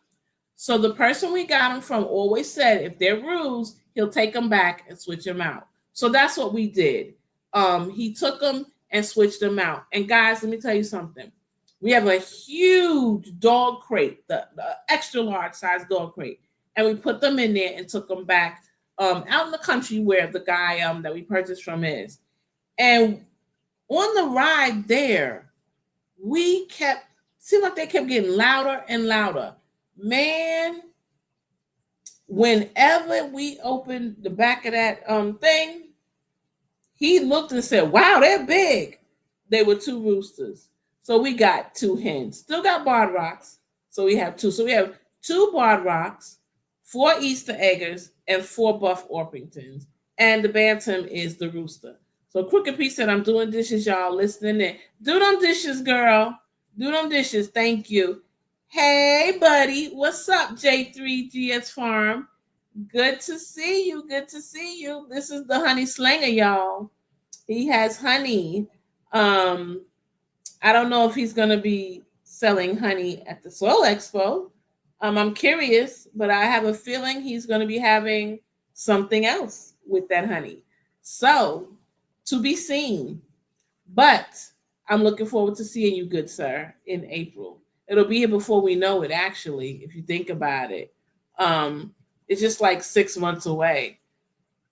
So the person we got them from always said if they're roos, he'll take them back and switch them out. So that's what we did. He took them and switched them out. And guys, let me tell you something. We have a huge dog crate, the extra large size dog crate, and we put them in there and took them back out in the country where the guy that we purchased from is. And on the ride there, we seemed like they kept getting louder and louder. Man, whenever we opened the back of that thing, he looked and said, wow, they're big. They were 2 roosters. So we got 2 hens. Still got barred rocks. So we have 2. So we have 2 barred rocks, 4 Easter eggers, and 4 buff Orpingtons. And the bantam is the rooster. So Crooked Pete said, I'm doing dishes, y'all, listening in. Do them dishes, girl. Do them dishes. Thank you. Hey, buddy. What's up, J3GS Farm? Good to see you. Good to see you. This is the honey slinger, y'all. He has honey. I don't know if he's going to be selling honey at the Soil Expo. I'm curious, but I have a feeling he's going to be having something else with that honey. So, to be seen. But I'm looking forward to seeing you, good sir, in April. It'll be here before we know it, actually, if you think about it. It's just like 6 months away.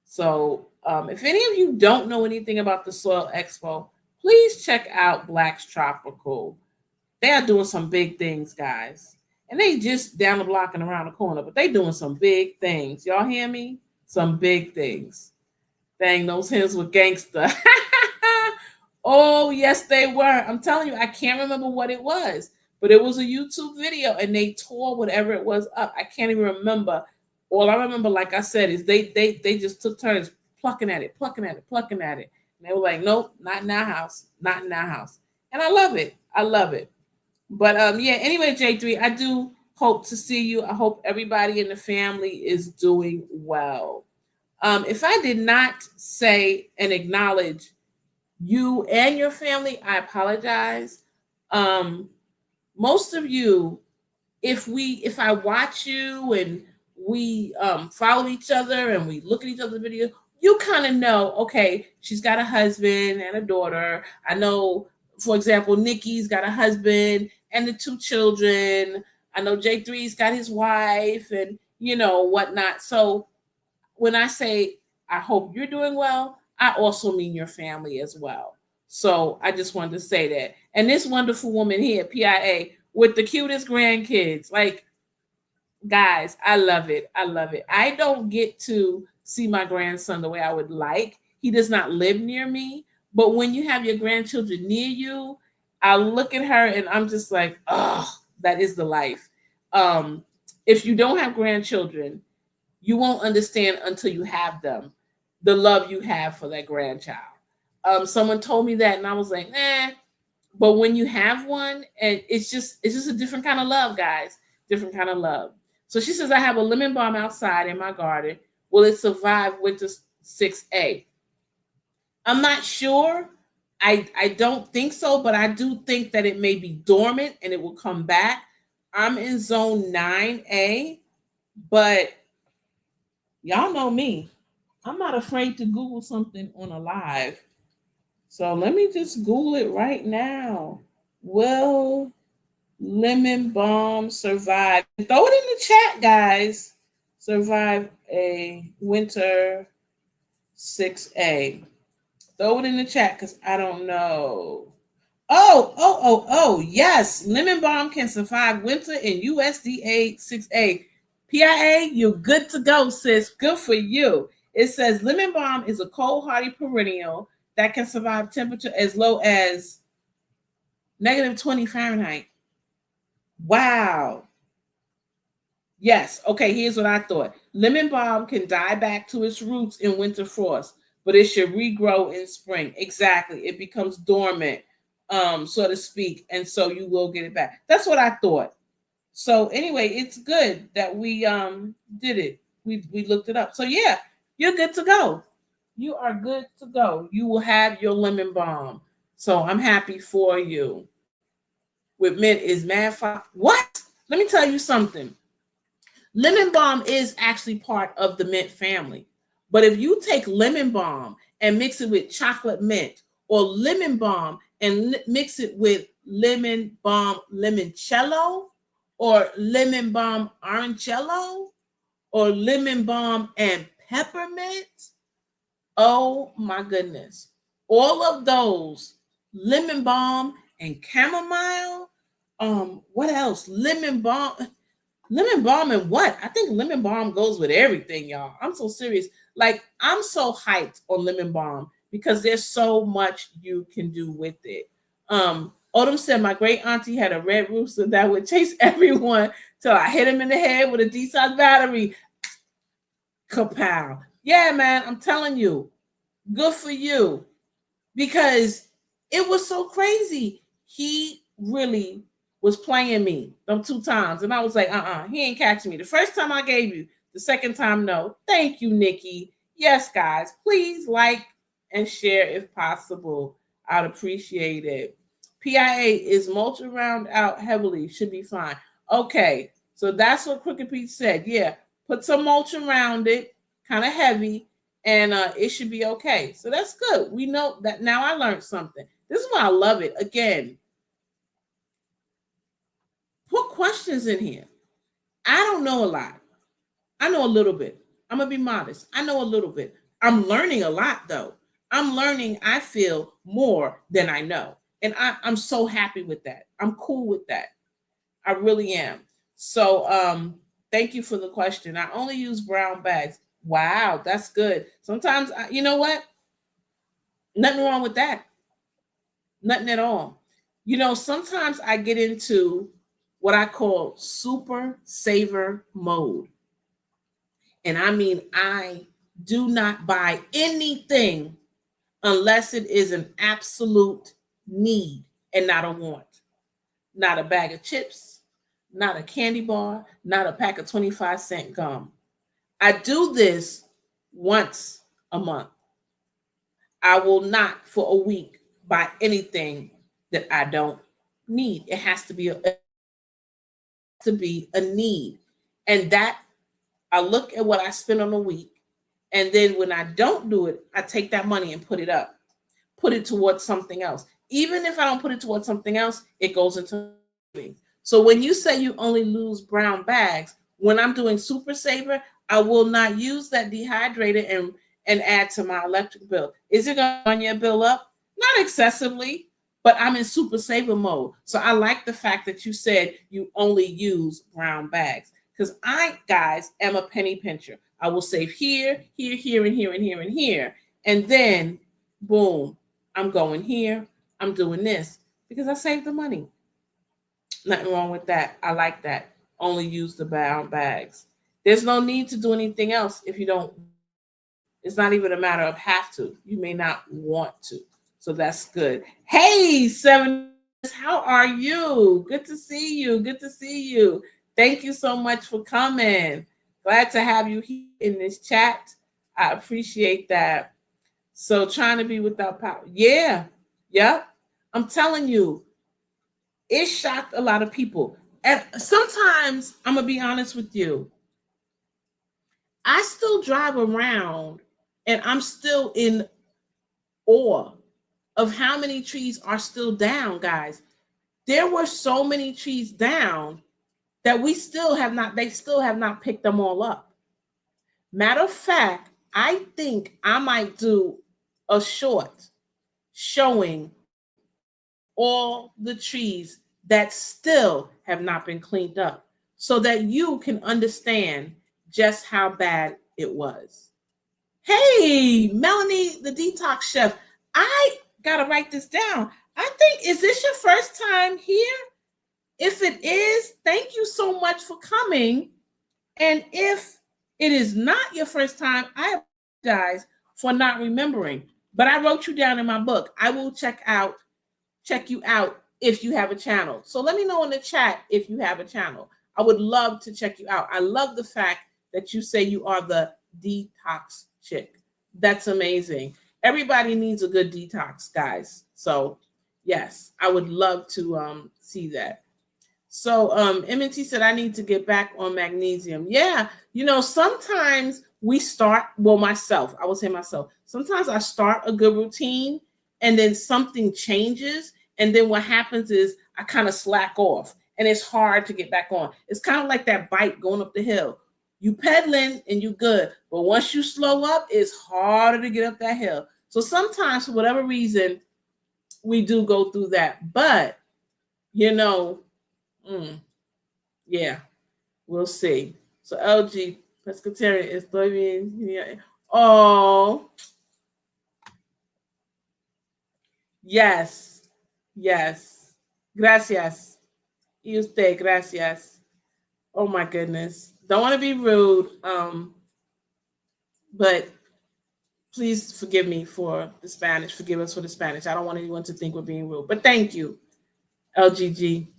So, if any of you don't know anything about the Soil Expo, please check out Black's Tropical. They are doing some big things, guys. And they just down the block and around the corner, but they doing some big things. Y'all hear me? Some big things. Dang, those hens were gangster. Oh, yes, they were. I'm telling you, I can't remember what it was, but it was a YouTube video and they tore whatever it was up. I can't even remember. All I remember, like I said, is they just took turns plucking at it. And they were like, nope, not in our house. Not in our house. And I love it. I love it. But yeah, anyway, J3, I do hope to see you. I hope everybody in the family is doing well. If I did not say and acknowledge you and your family, I apologize. Most of you, if I watch you and we follow each other and we look at each other's videos, you kind of know, okay, she's got a husband and a daughter. I know, for example, Nikki's got a husband and the 2 children. I know J3's got his wife and, whatnot. So when I say, I hope you're doing well, I also mean your family as well. So I just wanted to say that. And this wonderful woman here, PIA, with the cutest grandkids, like, guys, I love it. I love it. I don't get to see my grandson the way I would like. He does not live near me. But when you have your grandchildren near you, I look at her and I'm just like, oh, that is the life. If you don't have grandchildren, you won't understand until you have them, the love you have for that grandchild. Someone told me that and I was like, nah. But when you have one, and it's just a different kind of love, guys. Different kind of love. So she says, I have a lemon balm outside in my garden. Will it survive winter 6A? I'm not sure. I don't think so, but I do think that it may be dormant and it will come back. I'm in zone 9A, but y'all know me. I'm not afraid to Google something on a live. So let me just Google it right now. Will lemon balm survive? Throw it in the chat, guys. Survive a winter 6A. Throw it in the chat because I don't know. Oh, yes. Lemon balm can survive winter in USDA 6A. PIA, you're good to go, sis. Good for you. It says lemon balm is a cold hardy perennial that can survive temperature as low as -20 Fahrenheit. Wow. Yes. Okay, here's what I thought. Lemon balm can die back to its roots in winter frost, but it should regrow in spring. Exactly. It becomes dormant, so to speak, and so you will get it back. That's what I thought. So anyway, it's good that we did it. We looked it up. So yeah, you're good to go. You are good to go. You will have your lemon balm. So I'm happy for you. With mint is mad fire. What? Let me tell you something. Lemon balm is actually part of the mint family. But if you take lemon balm and mix it with chocolate mint, or lemon balm and mix it with lemon balm limoncello, or lemon balm orangello, or lemon balm and peppermint, oh my goodness. All of those, lemon balm and chamomile, what else? Lemon balm and what? I think lemon balm goes with everything, y'all. I'm so serious. Like, I'm so hyped on lemon balm because there's so much you can do with it. Odom said my great auntie had a red rooster that would chase everyone till I hit him in the head with a D-size battery. Kapow. Yeah, man, I'm telling you. Good for you. Because it was so crazy. He really was playing me them 2 times. And I was like, he ain't catching me. The first time I gave you, the second time, no. Thank you, Nikki. Yes, guys, please like and share if possible. I'd appreciate it. PIA is mulch around out heavily. Should be fine. Okay, so that's what Crooked Pete said. Yeah, put some mulch around it, kind of heavy, and it should be okay. So that's good. We know that now. I learned something. This is why I love it. Again, put questions in here. I don't know a lot. I know a little bit. I'm going to be modest. I know a little bit. I'm learning a lot, though. I'm learning, I feel, more than I know. And I'm so happy with that. I'm cool with that. I really am. So thank you for the question. I only use brown bags. Wow, that's good. Sometimes, you know what? Nothing wrong with that. Nothing at all. You know, sometimes I get into what I call super saver mode. And I mean, I do not buy anything unless it is an absolute need and not a want. Not a bag of chips, not a candy bar, not a pack of 25-cent gum. I do this once a month. I will not for a week buy anything that I don't need. It has to be a need. And that, I look at what I spend on a week, and then when I don't do it, I take that money and put it towards something else. Even if I don't put it towards something else, it goes into me. So when you say you only lose brown bags, when I'm doing super saver, I will not use that dehydrated and add to my electric bill. Is it going to run your bill up? Not excessively, but I'm in super saver mode. So I like the fact that you said you only use brown bags, because I, guys, am a penny pincher. I will save here, here, here, and here, and here, and here. And then, boom, I'm going here. I'm doing this because I saved the money. Nothing wrong with that. I like that. Only use the brown bags. There's no need to do anything else if you don't. It's not even a matter of have to. You may not want to. So that's good. Hey, 7, how are you? Good to see you. Good to see you. Thank you so much for coming. Glad to have you here in this chat. I appreciate that. So trying to be without power. Yeah. Yep. I'm telling you, it shocked a lot of people. And sometimes, I'm going to be honest with you, I still drive around and I'm still in awe of how many trees are still down, guys. There were so many trees down that they still have not picked them all up. Matter of fact, I think I might do a short showing all the trees that still have not been cleaned up so that you can understand just how bad it was. Hey, Melanie, the detox chef, I got to write this down. I think, is this your first time here? If it is, thank you so much for coming. And if it is not your first time, I apologize for not remembering. But I wrote you down in my book. I will check you out if you have a channel. So let me know in the chat if you have a channel. I would love to check you out. I love the fact that you say you are the detox chick. That's amazing. Everybody needs a good detox, guys. So yes, I would love to see that. So MNT said, I need to get back on magnesium. Yeah, sometimes we start, well, I will say myself, sometimes I start a good routine and then something changes. And then what happens is I kind of slack off and it's hard to get back on. It's kind of like that bike going up the hill. You pedaling and you good. But once you slow up, it's harder to get up that hill. So sometimes, for whatever reason, we do go through that. But, yeah, we'll see. So LG pescatarian is living. Yeah. Oh, yes, yes. Gracias. Y usted, gracias. Oh my goodness. Don't want to be rude, but please forgive me for the Spanish. Forgive us for the Spanish. I don't want anyone to think we're being rude, but thank you, LGG.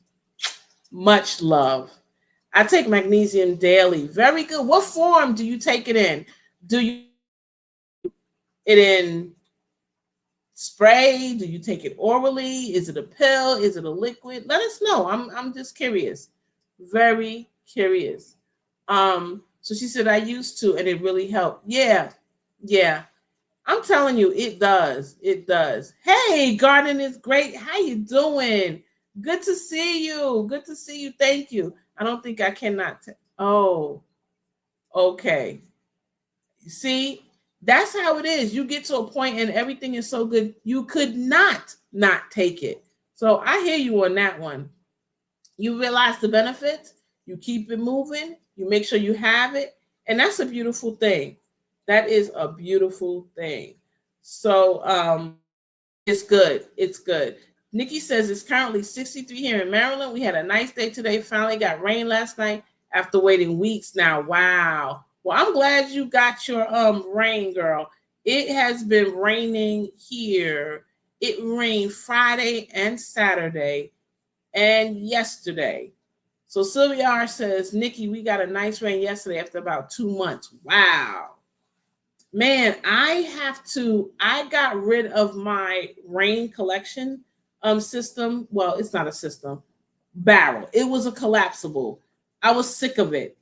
Much love. I take magnesium daily. Very good. What form do you take it in? Do you it in spray? Do you take it orally? Is it a pill? Is it a liquid? Let us know. I'm just curious. Very curious. So she said I used to, and it really helped. Yeah. I'm telling you, it does. It does. Hey, Garden is great. How you doing? Good to see you. Good to see you. Thank you. I don't think I cannot. Oh, okay. See, that's how it is. You get to a point and everything is so good, you could not take it. So I hear you on that one. You realize the benefits, you keep it moving, you make sure you have it, and that's a beautiful thing. That is a beautiful thing. So it's good. It's good. Nikki says it's currently 63 here in Maryland. We had a nice day today. Finally got rain last night after waiting weeks now. Wow. Well, I'm glad you got your rain, girl. It has been raining here. It rained Friday and Saturday and yesterday. So Sylvia R says, Nikki, we got a nice rain yesterday after about 2 months. Wow. Man, I got rid of my rain collection system. Well, it's not a system, barrel. It was a collapsible. I was sick of it.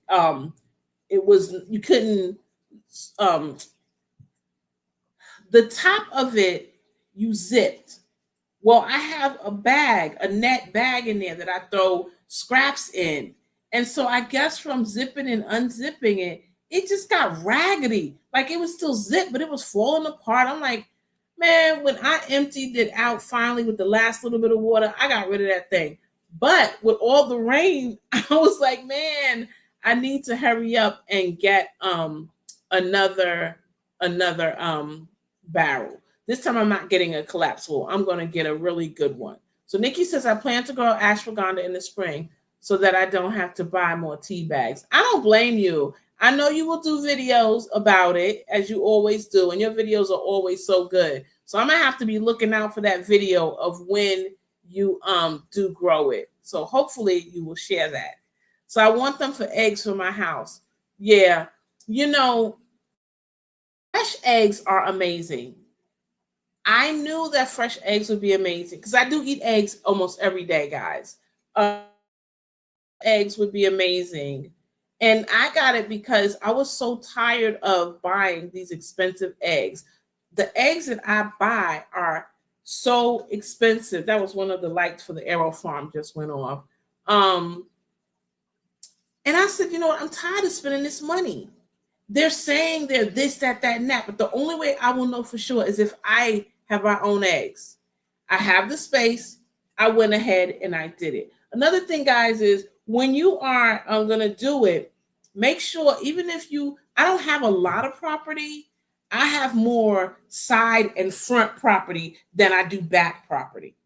It was, you couldn't, the top of it, you zipped. Well, I have a net bag in there that I throw scraps in. And so I guess from zipping and unzipping it, it just got raggedy. Like it was still zipped, but it was falling apart. I'm like, man, when I emptied it out finally with the last little bit of water, I got rid of that thing. But with all the rain, I was like, man, I need to hurry up and get another barrel. This time I'm not getting a collapsible. I'm going to get a really good one. So Nikki says, I plan to grow ashwagandha in the spring so that I don't have to buy more tea bags. I don't blame you. I know you will do videos about it, as you always do, and your videos are always so good. So I'm going to have to be looking out for that video of when you do grow it. So hopefully you will share that. So I want them for eggs for my house. Yeah. Fresh eggs are amazing. I knew that fresh eggs would be amazing because I do eat eggs almost every day, guys. Eggs would be amazing. And I got it because I was so tired of buying these expensive eggs. The eggs that I buy are so expensive. That was one of the lights for the Arrow Farm just went off. And I said, you know what? I'm tired of spending this money. They're saying they're this, that, and that. But the only way I will know for sure is if I have my own eggs. I have the space. I went ahead and I did it. Another thing, guys, is when you are going to do it, make sure, even if I don't have a lot of property, I have more side and front property than I do back property.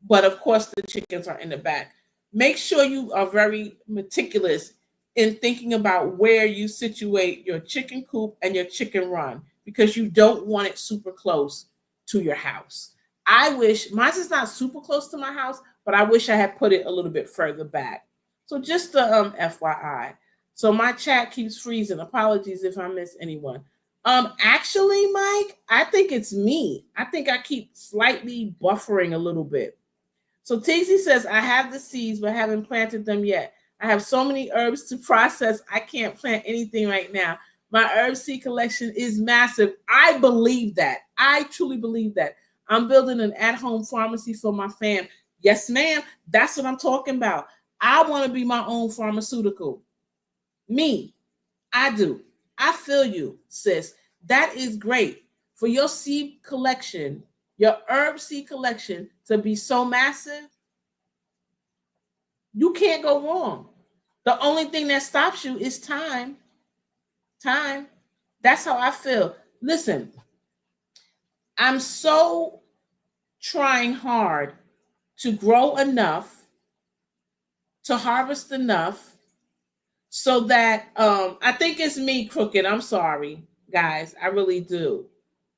But of course, the chickens are in the back. Make sure you are very meticulous in thinking about where you situate your chicken coop and your chicken run, because you don't want it super close to your house. I wish mine is not super close to my house, but I wish I had put it a little bit further back. So just the FYI. So my chat keeps freezing. Apologies if I miss anyone. Actually, Mike, I think it's me. I think I keep slightly buffering a little bit. So Tigsy says, I have the seeds, but haven't planted them yet. I have so many herbs to process, I can't plant anything right now. My herb seed collection is massive. I believe that. I truly believe that. I'm building an at-home pharmacy for my fam. Yes, ma'am. That's what I'm talking about. I want to be my own pharmaceutical. Me. I do. I feel you, sis. That is great. For your seed collection, your herb seed collection to be so massive, you can't go wrong. The only thing that stops you is time. Time. That's how I feel. Listen, I'm so trying hard to grow enough, to harvest enough, so that I think it's me, Crooked. I'm sorry, guys. I really do.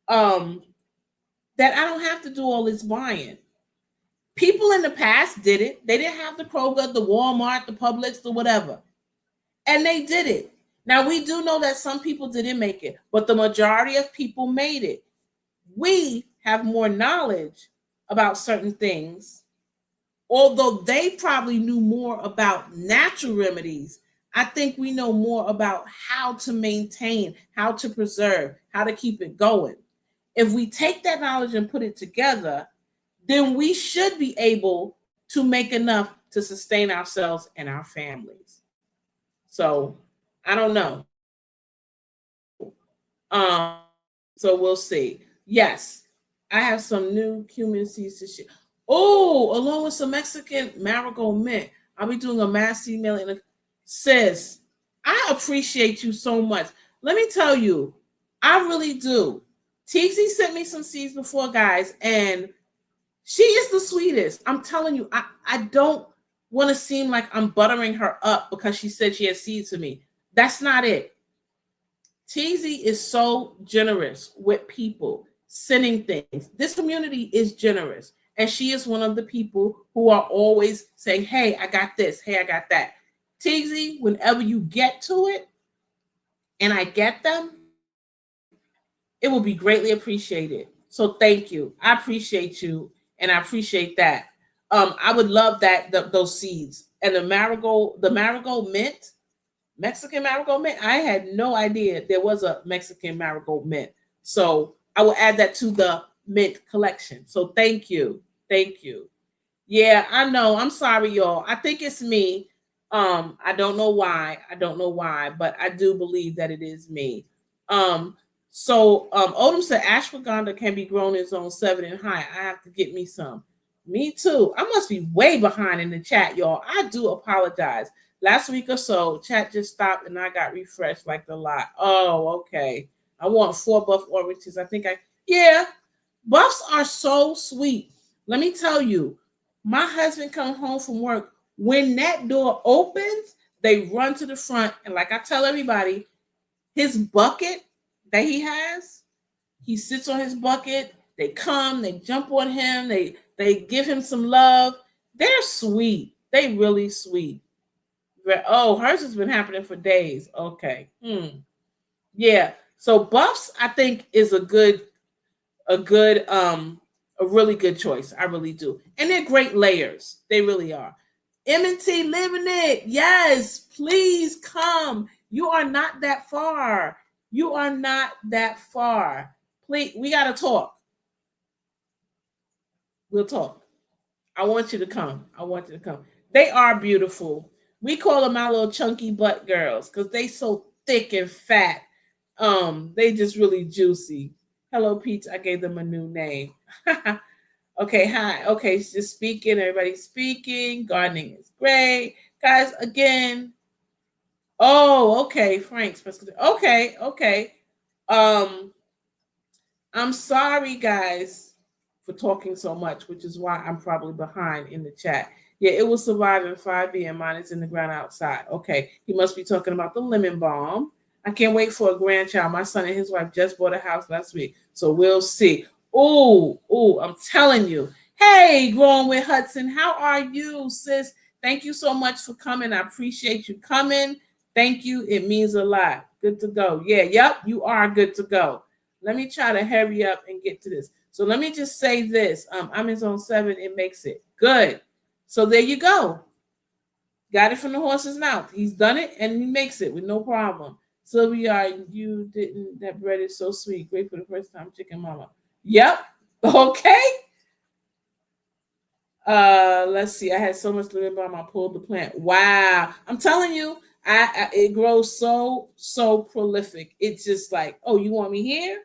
That I don't have to do all this buying. People in the past did it. They didn't have the Kroger, the Walmart, the Publix, the whatever. And they did it. Now, we do know that some people didn't make it, but the majority of people made it. We have more knowledge about certain things. Although they probably knew more about natural remedies, I think we know more about how to maintain, how to preserve, how to keep it going. If we take that knowledge and put it together, then we should be able to make enough to sustain ourselves and our families. So I don't know. Um, so we'll see. Yes, I have some new cumin seeds to share. Oh, along with some Mexican marigold mint. I'll be doing a mass emailing. Sis, I appreciate you so much. Let me tell you, I really do. TZ sent me some seeds before, guys, and she is the sweetest. I'm telling you, I don't want to seem like I'm buttering her up because she said she has seeds for me. That's not it. TZ is so generous with people sending things. This community is generous. And she is one of the people who are always saying, hey, I got this. Hey, I got that. TZ, whenever you get to it and I get them, it will be greatly appreciated. So thank you. I appreciate you. And I appreciate that. I would love those seeds. And the marigold mint, Mexican marigold mint. I had no idea there was a Mexican marigold mint. So I will add that to the mint collection. So thank you. Thank you. Yeah, I know. I'm sorry, y'all. I think it's me. I don't know why. But I do believe that it is me. Odom said ashwagandha can be grown in zone 7 and high. I have to get me some. Me too. I must be way behind in the chat, y'all. I do apologize. Last week or so, chat just stopped and I got refreshed like the lot. Oh, okay. I want 4 buff oranges. Yeah. Buffs are so sweet. Let me tell you, my husband comes home from work. When that door opens, they run to the front. And like I tell everybody, his bucket that he has, he sits on his bucket. They come, they jump on him. They give him some love. They're sweet. They really sweet. Oh, hers has been happening for days. Okay. Yeah. So buffs, I think, is a really good choice. I really do. And they're great layers. They really are. M&T living it. Yes, please come. You are not that far. Please, we got to talk. We'll talk. I want you to come. They are beautiful. We call them our little chunky butt girls because they so thick and fat. They just really juicy. Hello Peach, I gave them a new name. Okay, hi. Okay, it's just speaking. Everybody's speaking. Gardening is great. Guys, again. Oh, okay. Frank's. Okay, okay. Um, I'm sorry, guys, for talking so much, which is why I'm probably behind in the chat. Yeah, it will survive in 5B and mine is in the ground outside. Okay, he must be talking about the lemon balm. I can't wait for a grandchild. My son and his wife just bought a house last week, so we'll see. Oh, I'm telling you. Hey, Growing with Hudson, how are you, sis? Thank you so much for coming. I appreciate you coming. Thank you. It means a lot. Good to go. Yeah, yep, you are good to go. Let me try to hurry up and get to this. So let me just say this. I'm in zone 7. It makes it good. So there you go. Got it from the horse's mouth. He's done it and he makes it with no problem. Sylvia, you didn't. That bread is so sweet. Great for the first time, chicken mama. Yep. Okay. Let's see. I had so much lemon balm. I pulled the plant. Wow. I'm telling you, it grows so prolific. It's just like, oh, you want me here?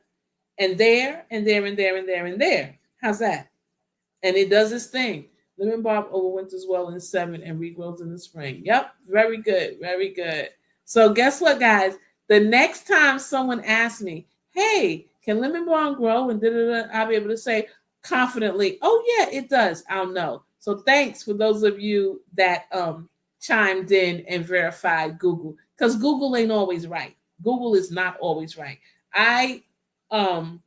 And there, and there, and there, and there, and there. How's that? And it does its thing. Lemon balm overwinters well in 7 and regrows in the spring. Yep, very good, very good. So guess what, guys? The next time someone asks me, "Hey, can lemon balm grow?" and da-da-da, I'll be able to say confidently, "Oh yeah, it does." I'll know. So thanks for those of you that chimed in and verified Google, because Google ain't always right. Google is not always right. I um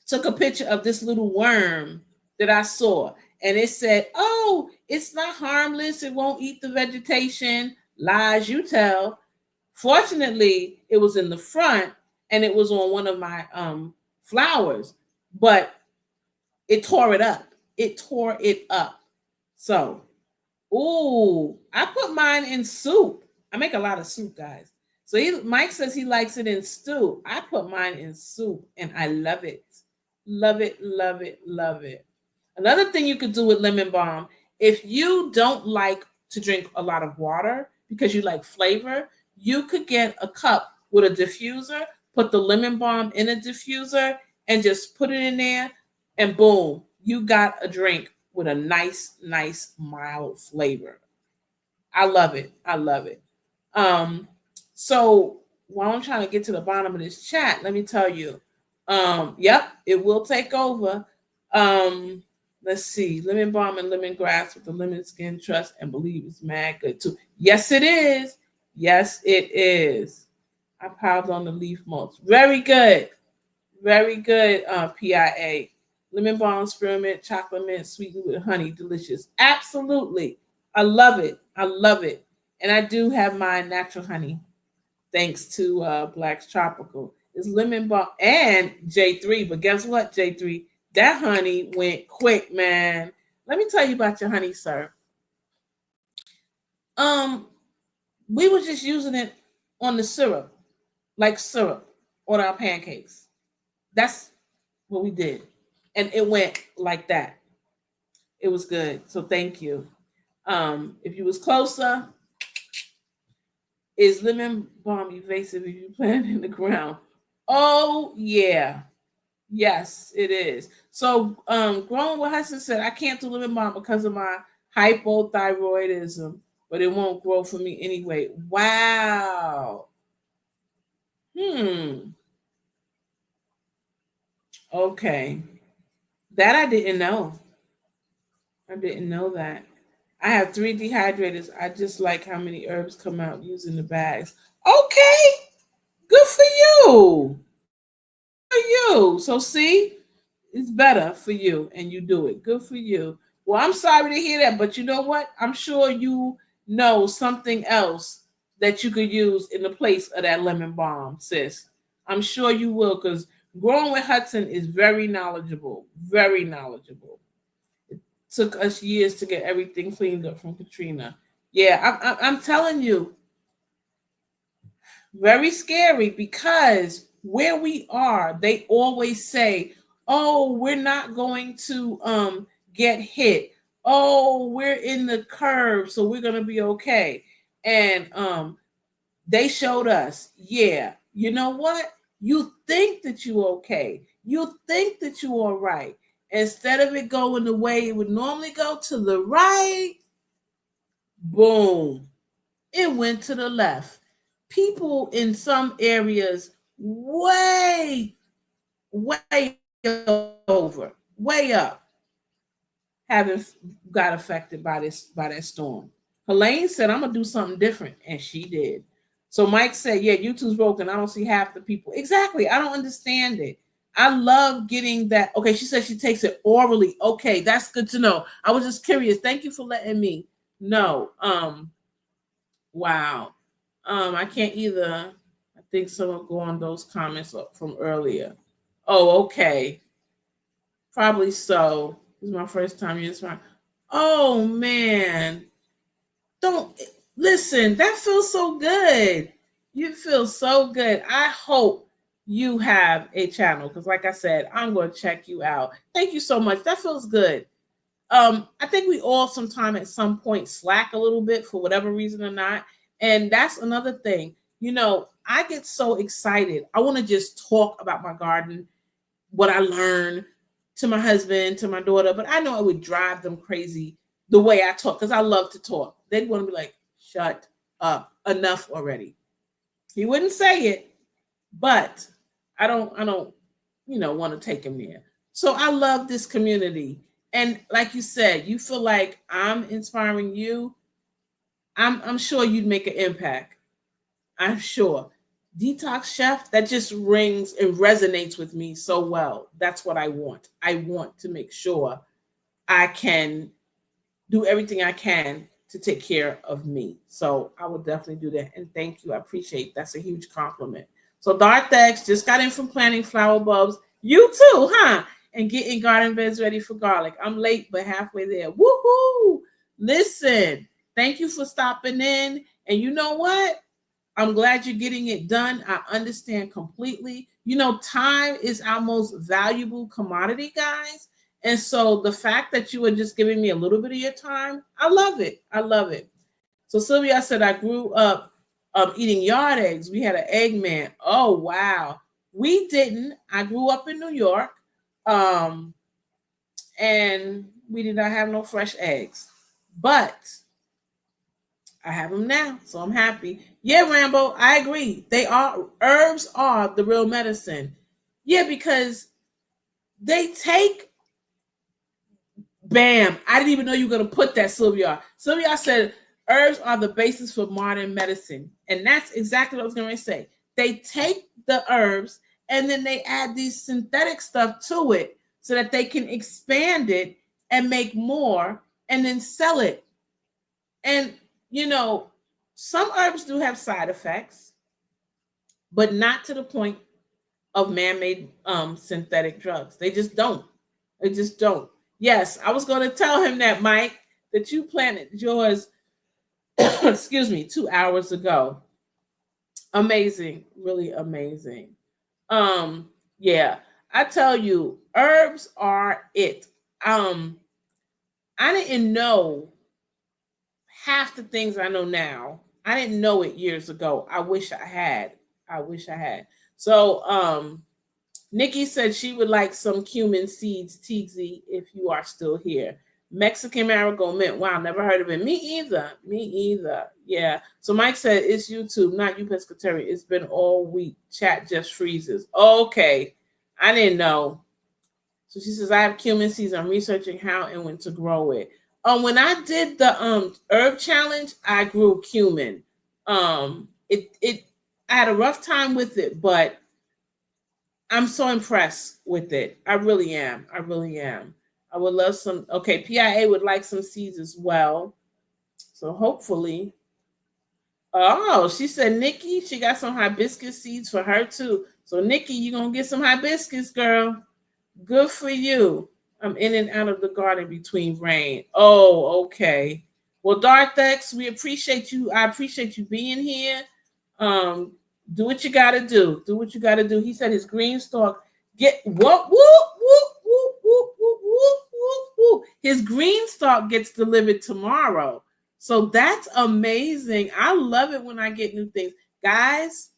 took a picture of this little worm that I saw, and it said, "Oh, it's not harmless. It won't eat the vegetation." Lies you tell. Fortunately, it was in the front and it was on one of my flowers, but it tore it up. It tore it up. So, ooh, I put mine in soup. I make a lot of soup, guys. So Mike says he likes it in stew. I put mine in soup and I love it. Love it, love it, love it. Another thing you could do with lemon balm, if you don't like to drink a lot of water because you like flavor, you could get a cup with a diffuser, put the lemon balm in a diffuser, and just put it in there, and boom, you got a drink with a nice, mild flavor. I love it. I love it. So while I'm trying to get to the bottom of this chat, let me tell you, yep, it will take over. Let's see, lemon balm and lemongrass with the lemon skin trust and believe it's mad good too. Yes, it is. Yes, it is. I piled on the leaf mulch. Very good. Very good, PIA. Lemon balm, spearmint, chocolate mint, sweetened with honey, delicious. Absolutely. I love it. I love it. And I do have my natural honey, thanks to Black's Tropical. It's lemon balm and J3. But guess what, J3? That honey went quick, man. Let me tell you about your honey, sir. We were just using it on the syrup, like syrup on our pancakes. That's what we did. And it went like that. It was good. So thank you. If you was closer, is lemon balm evasive if you plant it in the ground? Oh yeah. Yes, it is. So Growing with Hudson said, I can't do lemon balm because of my hypothyroidism, but it won't grow for me anyway. Wow. Okay. That I didn't know. I didn't know that. I have 3 dehydrators. I just like how many herbs come out using the bags. Okay. Good for you. For you. So see, it's better for you and you do it. Good for you. Well, I'm sorry to hear that, but you know what? I'm sure you know something else that you could use in the place of that lemon balm, sis. I'm sure you will, because Growing with Hudson is very knowledgeable. Very knowledgeable. It took us years to get everything cleaned up from Katrina. Yeah, I'm telling you, very scary, because where we are, they always say, "Oh, we're not going to get hit. Oh, we're in the curve, so we're gonna be okay." And they showed us, yeah, you know what? You think that you're okay. You think that you're all right. Instead of it going the way it would normally go to the right, boom, it went to the left. People in some areas way over, way up, having got affected by that storm. Helene said, "I'm gonna do something different," and she did. So Mike said, "Yeah, YouTube's broken. I don't see half the people." Exactly. I don't understand it. I love getting that. Okay, she said she takes it orally. Okay, that's good to know. I was just curious. Thank you for letting me know. Wow. I can't either. I think someone go on those comments from earlier. Oh, okay. Probably so. This is my first time using my. Oh man. Don't listen. That feels so good. You feel so good. I hope you have a channel because, like I said, I'm going to check you out. Thank you so much. That feels good. I think we all sometime at some point slack a little bit for whatever reason or not. And that's another thing. You know, I get so excited. I want to just talk about my garden, what I learned to my husband, to my daughter, but I know it would drive them crazy the way I talk because I love to talk. They'd want to be like, shut up, enough already. He wouldn't say it, but I don't, want to take him there. So I love this community. And like you said, you feel like I'm inspiring you. I'm sure you'd make an impact. I'm sure. Detox Chef, that just rings and resonates with me so well. That's what I want. I want to make sure I can do everything I can to take care of me. So I will definitely do that. And thank you. I appreciate that's a huge compliment. So Darthex just got in from planting flower bulbs. You too, huh? And getting garden beds ready for garlic. I'm late, but halfway there. Woohoo! Listen, thank you for stopping in. And you know what? I'm glad you're getting it done. I understand completely. You know, time is our most valuable commodity, guys. And so the fact that you are just giving me a little bit of your time, I love it. I love it. So Sylvia said, I grew up eating yard eggs. We had an egg man. Oh, wow. We didn't. I grew up in New York, and we did not have no fresh eggs. But I have them now, so I'm happy. Yeah, Rambo, I agree. Herbs are the real medicine. Yeah, because they take bam. I didn't even know you were gonna put that, Sylvia. Sylvia said herbs are the basis for modern medicine. And that's exactly what I was gonna say. They take the herbs and then they add these synthetic stuff to it so that they can expand it and make more and then sell it. And you know, some herbs do have side effects, but not to the point of man-made synthetic drugs. They just don't. They just don't. Yes, I was going to tell him that, Mike, that you planted yours, excuse me, 2 hours ago. Amazing, really amazing. Yeah, I tell you, herbs are it. I didn't know half the things I know now. I didn't know it years ago. I wish I had. I wish I had. So Nikki said she would like some cumin seeds, TZ, if you are still here. Mexican marigold mint. Wow, never heard of it. Me either. Me either. Yeah. So Mike said it's YouTube, not you pescatarian. It's been all week. Chat just freezes. Okay. I didn't know. So she says, I have cumin seeds. I'm researching how and when to grow it. When I did the herb challenge, I grew cumin. I had a rough time with it, but I'm so impressed with it. I really am. I really am. I would love some. Okay, PIA would like some seeds as well. So hopefully. Oh, she said Nikki, she got some hibiscus seeds for her too. So Nikki, you gonna get some hibiscus, girl. Good for you. I'm in and out of the garden between rain. Oh, okay. Well, Darthex, we appreciate you. I appreciate you being here. Do what you gotta do. Do what you gotta do. He said his green stalk get whoop whoop whoop whoop whoop whoop whoop whoop whoop. His green stalk gets delivered tomorrow. So that's amazing. I love it when I get new things. Guys,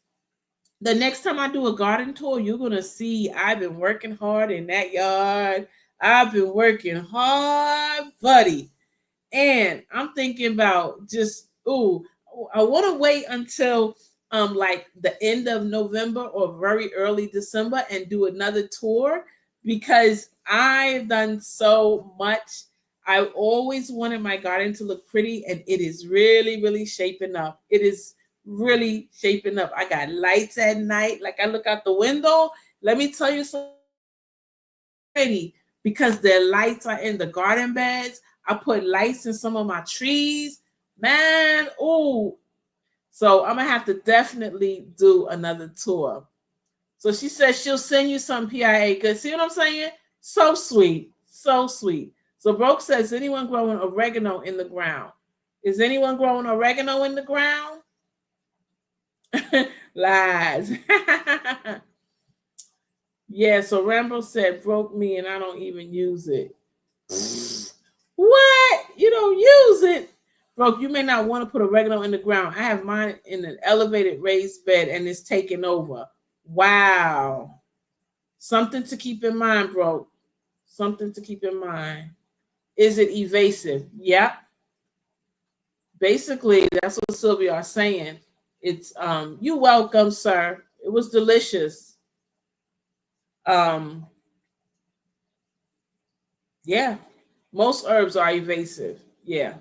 The next time I do a garden tour, you're gonna see I've been working hard in that yard. I've been working hard, buddy. And I'm thinking about just I want to wait until like the end of November or very early December and do another tour because I've done so much. I always wanted my garden to look pretty and it is really, really shaping up. It is really shaping up. I got lights at night. Like I look out the window. Let me tell you something pretty because their lights are in the garden beds. I put lights in some of my trees. Man, ooh. So I'm gonna have to definitely do another tour. So she says she'll send you some PIA. Good. See what I'm saying? So sweet. So sweet. So Broke says, anyone growing oregano in the ground? Is anyone growing oregano in the ground? Lies. Yeah, so Rambo said broke me and I don't even use it. What? You don't use it? Broke, you may not want to put oregano in the ground. I have mine in an elevated raised bed and it's taken over. Wow. Something to keep in mind, Broke. Something to keep in mind. Is it evasive? Yep. Basically, that's what Sylvia are saying. It's you welcome, sir. It was delicious. Um, yeah. Most herbs are evasive. Yeah.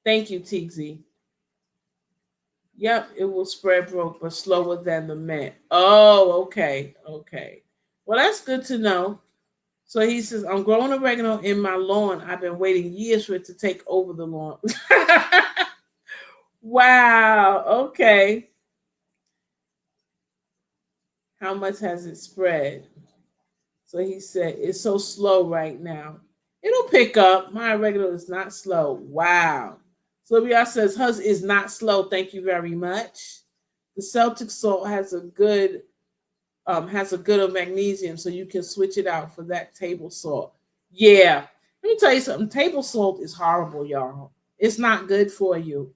Thank you, Tixie. Yep, it will spread Broke, but slower than the mint. Oh, okay. Okay. Well, that's good to know. So he says, I'm growing oregano in my lawn. I've been waiting years for it to take over the lawn. Wow. Okay. How much has it spread? So he said, it's so slow right now. It'll pick up. My oregano is not slow. Wow. Sylvia says, hers is not slow. Thank you very much. The Celtic salt has a good of magnesium, so you can switch it out for that table salt. Yeah. Let me tell you something. Table salt is horrible, y'all. It's not good for you.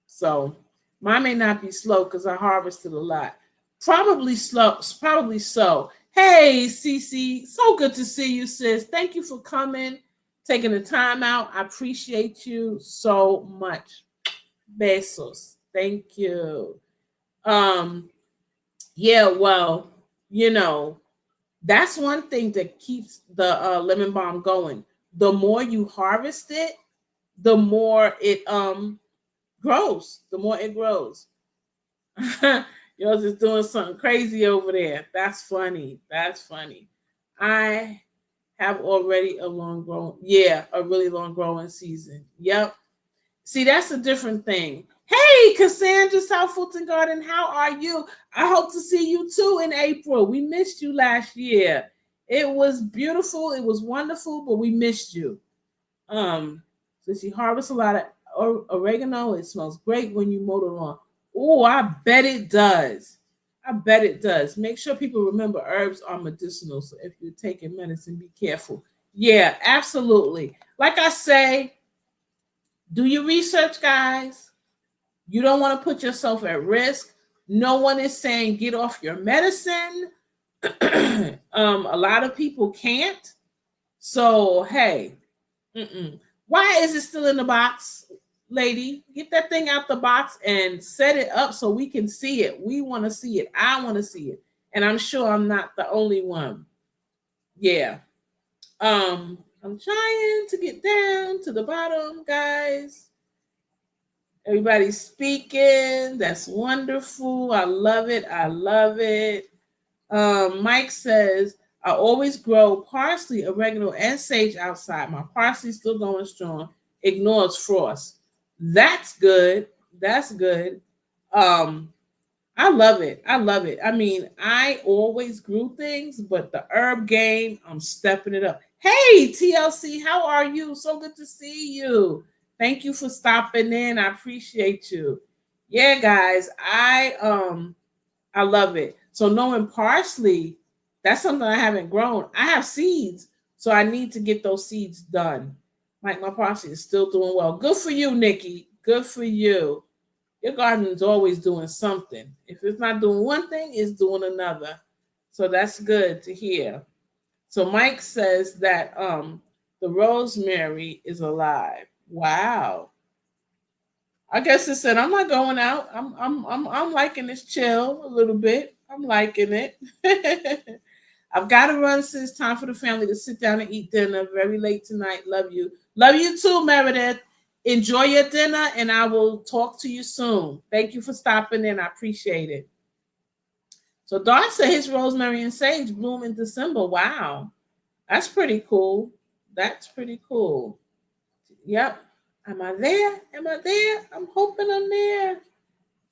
So mine may not be slow because I harvested a lot. Probably slow, probably so. Hey, Cece, so good to see you, sis. Thank you for coming, taking the time out. I appreciate you so much. Besos. Thank you. Um, yeah, well, you know, that's one thing that keeps the lemon balm going. The more you harvest it, the more it grows. The more it grows. Yours is doing something crazy over there. That's funny. That's funny. I have already a long grown, yeah, a really long growing season. Yep. See, that's a different thing. Hey, Cassandra, South Fulton Garden, how are you? I hope to see you too in April. We missed you last year. It was beautiful. It was wonderful, but we missed you. So she harvests a lot of oregano. It smells great when you mow the lawn. Oh, I bet it does. I bet it does. Make sure people remember herbs are medicinal. So if you're taking medicine, be careful. Yeah, absolutely. Like I say, do your research, guys. You don't want to put yourself at risk. No one is saying get off your medicine. A lot of people can't. So, hey, why is it still in the box, lady? Get that thing out the box and set it up so we can see it. We want to see it. I want to see it. And I'm sure I'm not the only one. Yeah. I'm trying to get down to the bottom, guys. Everybody's speaking. That's wonderful. I love it. I love it. Mike says, I always grow parsley, oregano, and sage outside. My parsley's still going strong. Ignores frost. That's good. That's good. Um, I love it. I love it. I mean, I always grew things, but the herb game, I'm stepping it up. Hey, TLC, how are you? So good to see you. Thank you for stopping in. I appreciate you. Yeah, guys, I love it. So knowing parsley, that's something I haven't grown. I have seeds, so I need to get those seeds done. My parsley is still doing well. Good for you, Nikki. Good for you. Your garden is always doing something. If it's not doing one thing, it's doing another. So that's good to hear. So Mike says that the rosemary is alive. Wow. I guess it said I'm not going out. I'm liking this chill a little bit. I'm liking it. I've got to run since it's time for the family to sit down and eat dinner. Very late tonight. Love you. Love you too, Meredith. Enjoy your dinner, and I will talk to you soon. Thank you for stopping in. I appreciate it. So Dar said his rosemary and sage bloom in December. Wow. That's pretty cool. That's pretty cool. Yep. Am I there? Am I there? I'm hoping I'm there.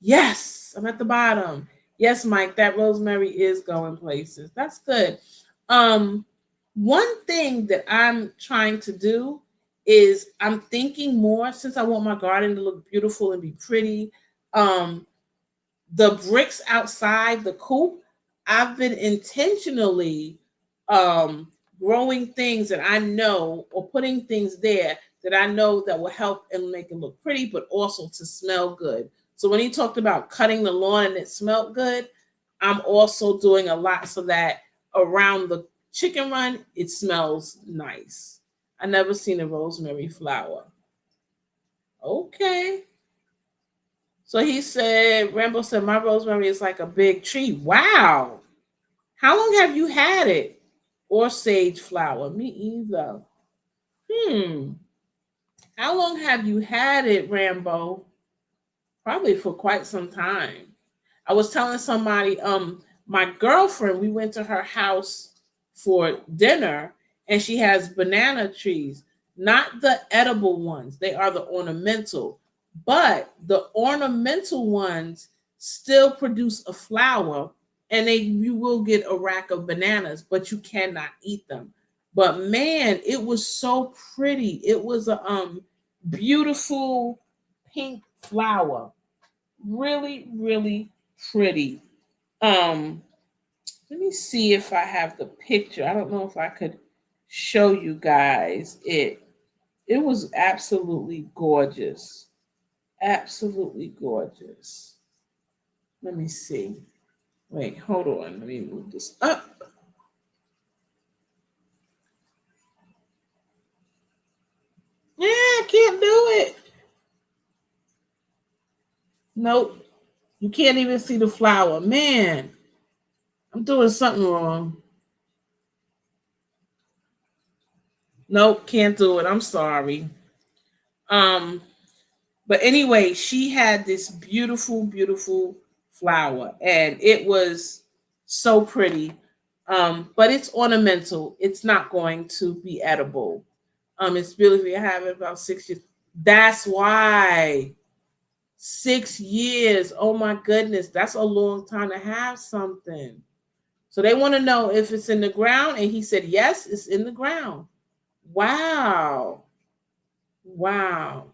Yes, I'm at the bottom. Yes, Mike, that rosemary is going places. That's good. Um, One thing that I'm trying to do is I'm thinking more since I want my garden to look beautiful and be pretty. Um, the bricks outside the coop, I've been intentionally um, growing things that I know or putting things there that I know that will help and make it look pretty, but also to smell good. So when he talked about cutting the lawn and it smelled good, I'm also doing a lot so that around the chicken run, it smells nice. I never seen a rosemary flower. Okay. So he said, Rambo said, my rosemary is like a big tree. Wow. How long have you had it? Or sage flower? Me either. Hmm. How long have you had it, Rambo? Probably for quite some time. I was telling somebody, my girlfriend, we went to her house for dinner and she has banana trees, not the edible ones. They are the ornamental, but the ornamental ones still produce a flower and they you will get a rack of bananas, but you cannot eat them. But man, it was so pretty. It was a beautiful pink flower. Really, really pretty. Um, Let me see if I have the picture. I don't know if I could show you guys it. It was absolutely gorgeous. Absolutely gorgeous. Let me see. Wait, hold on. Let me move this up. Yeah, I can't do it. Nope. You can't even see the flower. Man, I'm doing something wrong. Nope, can't do it. I'm sorry. Um, But anyway, she had this beautiful, beautiful flower, and it was so pretty. But it's ornamental. It's not going to be edible. It's beautiful. I have it about 6 years. That's why 6 years. Oh my goodness, that's a long time to have something. So they want to know if it's in the ground, and he said yes, it's in the ground. Wow, wow.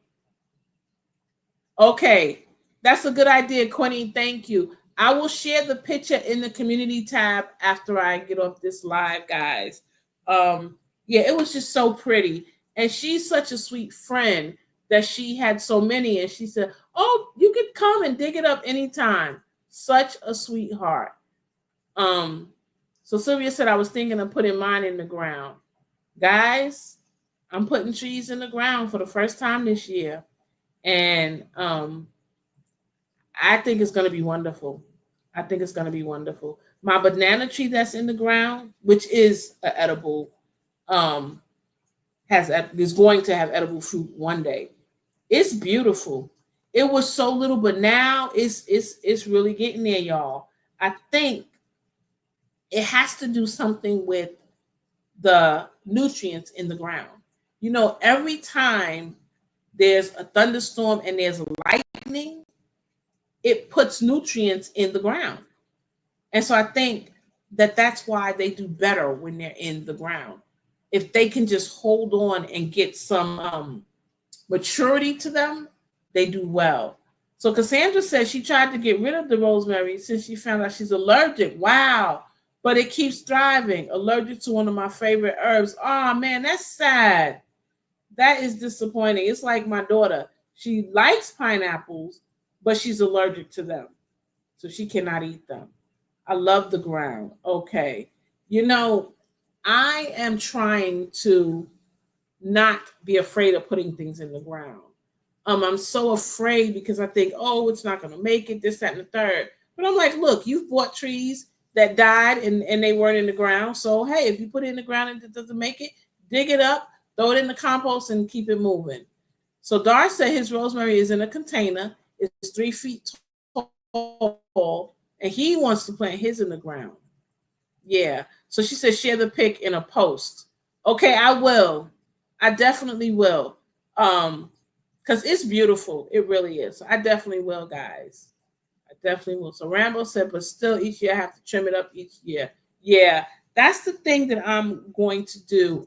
Okay, that's a good idea, Quinny. Thank you. I will share the picture in the community tab after I get off this live, guys. Yeah, it was just so pretty. And she's such a sweet friend that she had so many. And she said, oh, you could come and dig it up anytime. Such a sweetheart. Um, so Sylvia said, I was thinking of putting mine in the ground. Guys, I'm putting trees in the ground for the first time this year. And I think it's going to be wonderful. I think it's going to be wonderful. My banana tree that's in the ground, which is a edible, um, is going to have edible fruit one day. It's beautiful. It was so little, but now it's really getting there, y'all. I think it has to do something with the nutrients in the ground. You know, every time there's a thunderstorm and there's lightning, it puts nutrients in the ground. And so I think that that's why they do better when they're in the ground. If they can just hold on and get some maturity to them, they do well. So Cassandra says she tried to get rid of the rosemary since she found out she's allergic. Wow. But it keeps thriving. Allergic to one of my favorite herbs. Oh man, that's sad. That is disappointing. It's like my daughter. She likes pineapples, but she's allergic to them. So she cannot eat them. I love the ground. Okay. You know, I am trying to not be afraid of putting things in the ground. I'm so afraid because I think, oh, it's not going to make it, this, that, and the third. But I'm like, look, you've bought trees that died and they weren't in the ground. So, hey, if you put it in the ground and it doesn't make it, dig it up, throw it in the compost and keep it moving. So Dar said his rosemary is in a container. It's 3 feet tall, and he wants to plant his in the ground. Yeah. So she said share the pic in a post. Okay, I will. I definitely will. Because it's beautiful. It really is. So I definitely will, guys. I definitely will. So Rambo said, but still each year I have to trim it up each year. Yeah, that's the thing that I'm going to do.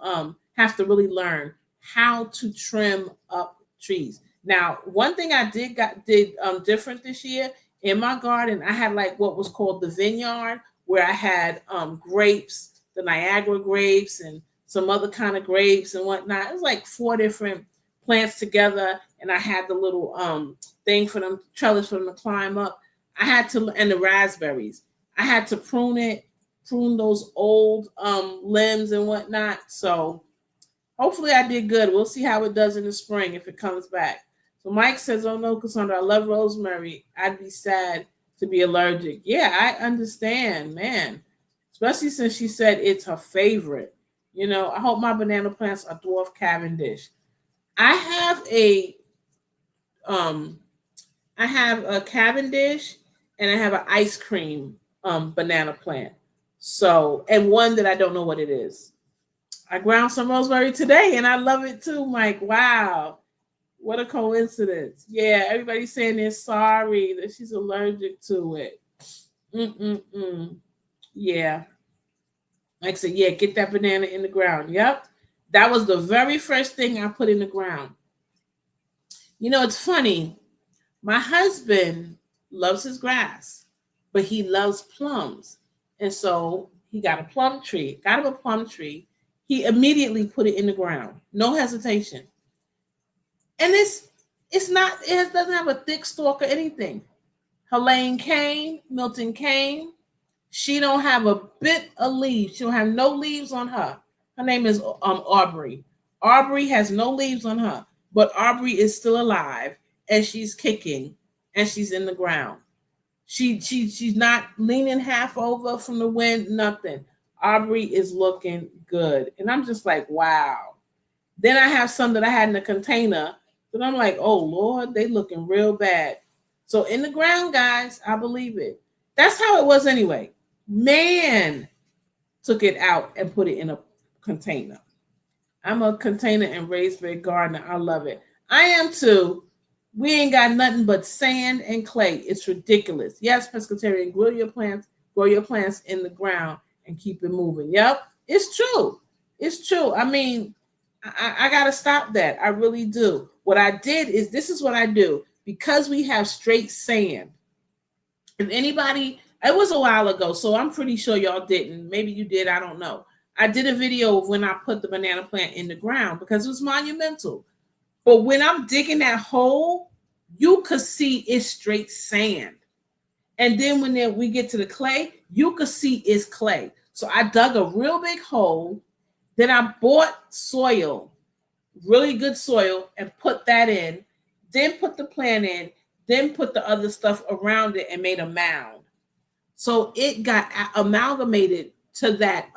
Have to really learn how to trim up trees. Now, one thing I did different this year in my garden, I had like what was called the vineyard, where I had grapes, the Niagara grapes, and some other kind of grapes and whatnot. It was like 4 different plants together, and I had the little thing for them, trellis for them to climb up. I had to, and the raspberries. I had to prune those old limbs and whatnot. So hopefully I did good. We'll see how it does in the spring if it comes back. So Mike says, oh no, Cassandra, I love rosemary. I'd be sad to be allergic. Yeah, I understand, man. Especially since she said it's her favorite. You know, I hope my banana plants are dwarf Cavendish. I have a Cavendish and I have an ice cream banana plant. So, and one that I don't know what it is. I ground some rosemary today and I love it too, Mike. Wow. What a coincidence. Yeah, everybody's saying they're sorry that she's allergic to it. Mm-mm-mm. Yeah. Like I said, yeah, get that banana in the ground. Yep. That was the very first thing I put in the ground. You know, it's funny. My husband loves his grass, but he loves plums. And so he got a plum tree, got him a plum tree. He immediately put it in the ground. No hesitation. And it's not, doesn't have a thick stalk or anything. Helene came, Milton came. She don't have a bit of leaves. She don't have no leaves on her. Her name is Aubrey. Aubrey has no leaves on her, but Aubrey is still alive and she's kicking and she's in the ground. She's not leaning half over from the wind, nothing. Aubrey is looking good. And I'm just like, wow. Then I have some that I had in a container, but I'm like, oh Lord, they looking real bad. So in the ground, guys, I believe it. That's how it was anyway. Man took it out and put it in a container. I'm a container and raised bed gardener. I love it. I am too. We ain't got nothing but sand and clay. It's ridiculous. Yes, pescatarian, grow your plants in the ground and keep it moving. Yep, it's true. It's true. I mean, I got to stop that. I really do. What I did is, this is what I do. Because we have straight sand. If anybody, it was a while ago, so I'm pretty sure y'all didn't. Maybe you did. I don't know. I did a video of when I put the banana plant in the ground because it was monumental. But when I'm digging that hole, you could see it's straight sand. And then when we get to the clay, you could see it's clay. So I dug a real big hole. Then I bought soil, really good soil, and put that in. Then put the plant in. Then put the other stuff around it and made a mound. So it got amalgamated to that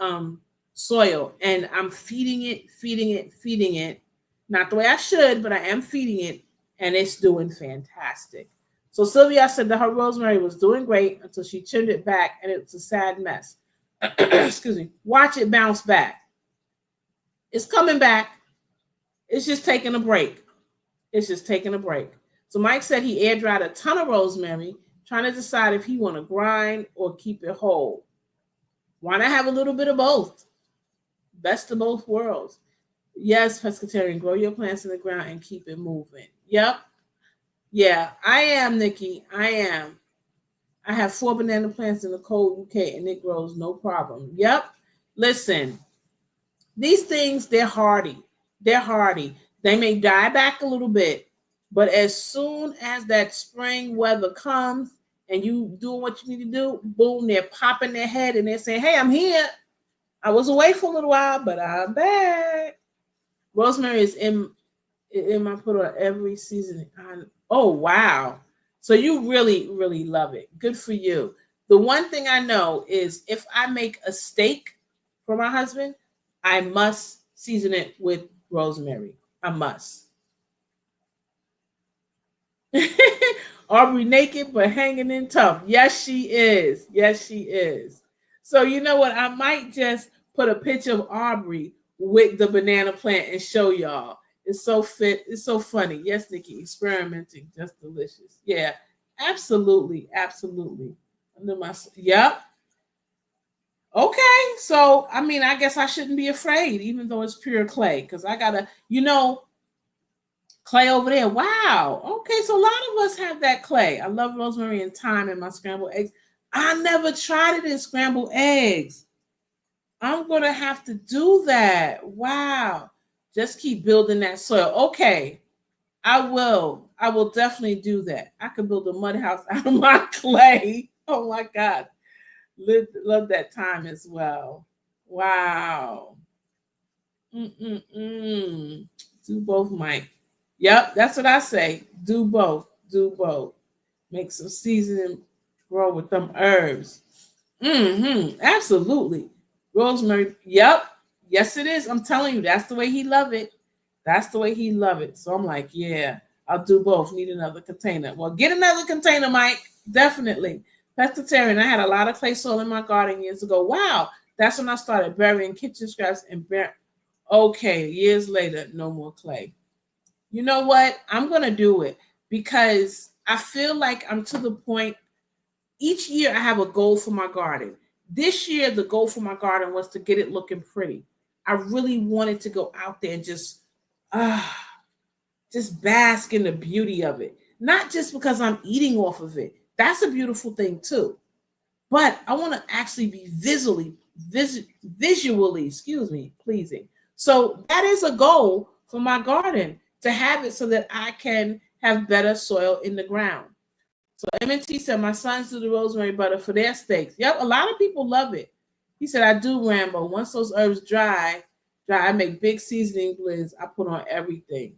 soil. And I'm feeding it. Not the way I should, but I am feeding it. And it's doing fantastic. So Sylvia said that her rosemary was doing great until she trimmed it back, and it was a sad mess. Excuse me. Watch it bounce back. It's coming back. It's just taking a break. So Mike said he air dried a ton of rosemary, trying to decide if he want to grind or keep it whole. Why not have a little bit of both? Best of both worlds. Yes, pescatarian, grow your plants in the ground and keep it moving. Yep. Yeah, I am, Nikki. I am. I have 4 banana plants in the cold UK and it grows no problem. Yep. Listen, these things, they're hardy. They may die back a little bit, But as soon as that spring weather comes and you doing what you need to do, boom, they're popping their head and they're saying, hey, I'm here. I was away for a little while, but I'm back. Rosemary is in my put on every season. Oh, wow. So you really, really love it. Good for you. The one thing I know is if I make a steak for my husband, I must season it with rosemary. I must. Aubrey naked but hanging in tough. Yes, she is. Yes, she is. So you know what? I might just put a picture of Aubrey with the banana plant and show y'all. It's so fit. It's so funny. Yes, Nikki, experimenting, just delicious. Yeah, absolutely, absolutely. Under my yep. Okay, so I mean, I guess I shouldn't be afraid, even though it's pure clay, because I gotta, clay over there. Wow. Okay, so a lot of us have that clay. I love rosemary and thyme in my scrambled eggs. I never tried it in scrambled eggs. I'm gonna have to do that. Wow. Just keep building that soil. Okay, I will. I will definitely do that. I could build a mud house out of my clay. Oh my God. Love that time as well. Wow. Mm-mm-mm. Do both, Mike. Yep, that's what I say. Do both. Do both. Make some seasoning grow with them herbs. Absolutely. Rosemary. Yep. Yes, it is. I'm telling you, that's the way he love it. That's the way he love it. So I'm like, yeah, I'll do both. Need another container. Well, get another container, Mike. Definitely. Pescatarian. I had a lot of clay soil in my garden years ago. Wow. That's when I started burying kitchen scraps and okay, years later, no more clay. You know what? I'm going to do it because I feel like I'm to the point. Each year, I have a goal for my garden. This year, the goal for my garden was to get it looking pretty. I really wanted to go out there and just bask in the beauty of it. Not just because I'm eating off of it. That's a beautiful thing too. But I want to actually be visually, pleasing. So that is a goal for my garden to have it so that I can have better soil in the ground. So MNT said my sons do the rosemary butter for their steaks. Yep, a lot of people love it. He said I do, Rambo. Once those herbs dry, I make big seasoning blends. I put on everything.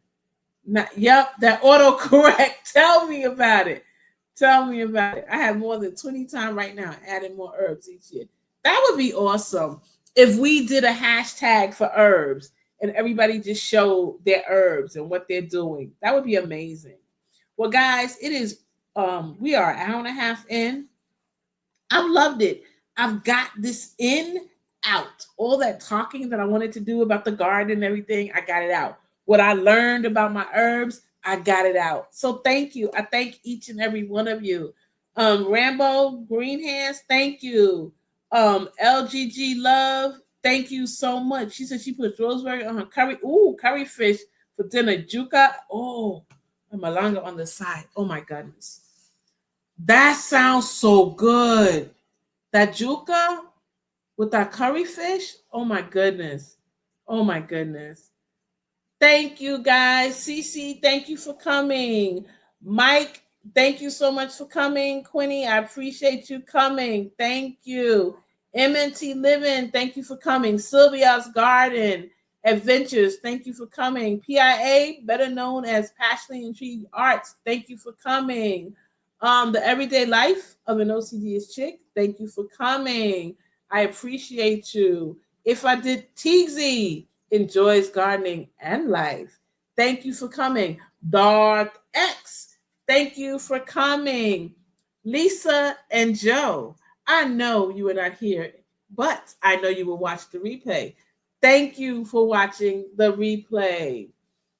Yep, that autocorrect. Tell me about it. Tell me about it. I have more than 20 times right now adding more herbs each year. That would be awesome if we did a hashtag for herbs and everybody just showed their herbs and what they're doing. That would be amazing. Well, guys, it is we are an hour and a half in. I've loved it. I've got this in out. All that talking that I wanted to do about the garden and everything, I got it out. What I learned about my herbs, I got it out. So thank you. I thank each and every one of you. Rambo Green Hands, thank you. LGG Love, thank you so much. She said she puts rosemary on her curry. Ooh, curry fish for dinner. Juca. Oh, and malanga on the side. Oh my goodness. That sounds so good. That juca with that curry fish. Oh my goodness. Oh my goodness. Thank you guys. Cece, thank you for coming. Mike, thank you so much for coming. Quinny, I appreciate you coming. Thank you. MNT Living, thank you for coming. Sylvia's Garden Adventures, thank you for coming. PIA, better known as Passionately Intrigued Arts, thank you for coming. The Everyday Life of an OCD Chick, thank you for coming. I appreciate you. If I did Teagsy, enjoys gardening and life. Thank you for coming. Dark X, thank you for coming. Lisa and Joe, I know you are not here, but I know you will watch the replay. Thank you for watching the replay.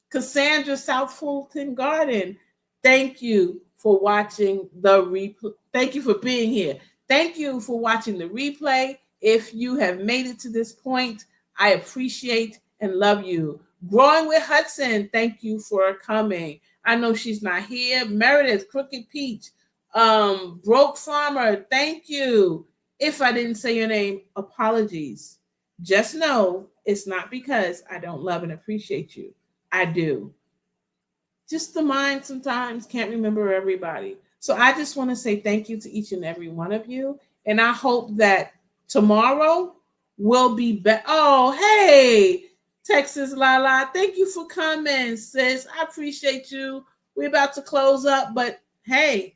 Cassandra South Fulton Garden, thank you for watching the replay. Thank you for being here. Thank you for watching the replay. If you have made it to this point, I appreciate and love you. Growing with Hudson, thank you for coming. I know she's not here. Meredith, Crooked Peach, Broke Farmer, thank you. If I didn't say your name, apologies. Just know it's not because I don't love and appreciate you. I do. just the mind sometimes can't remember everybody. So I just want to say thank you to each and every one of you. And I hope that tomorrow will be better. Oh, hey, Texas Lala, thank you for coming, sis. I appreciate you. We're about to close up, but hey,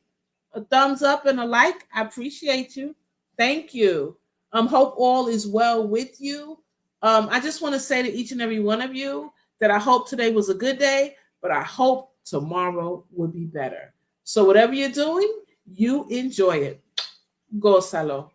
a thumbs up and a like. I appreciate you. Thank you. Hope all is well with you. I just want to say to each and every one of you that I hope today was a good day, but I hope tomorrow will be better. So whatever you're doing, you enjoy it. Gózalo.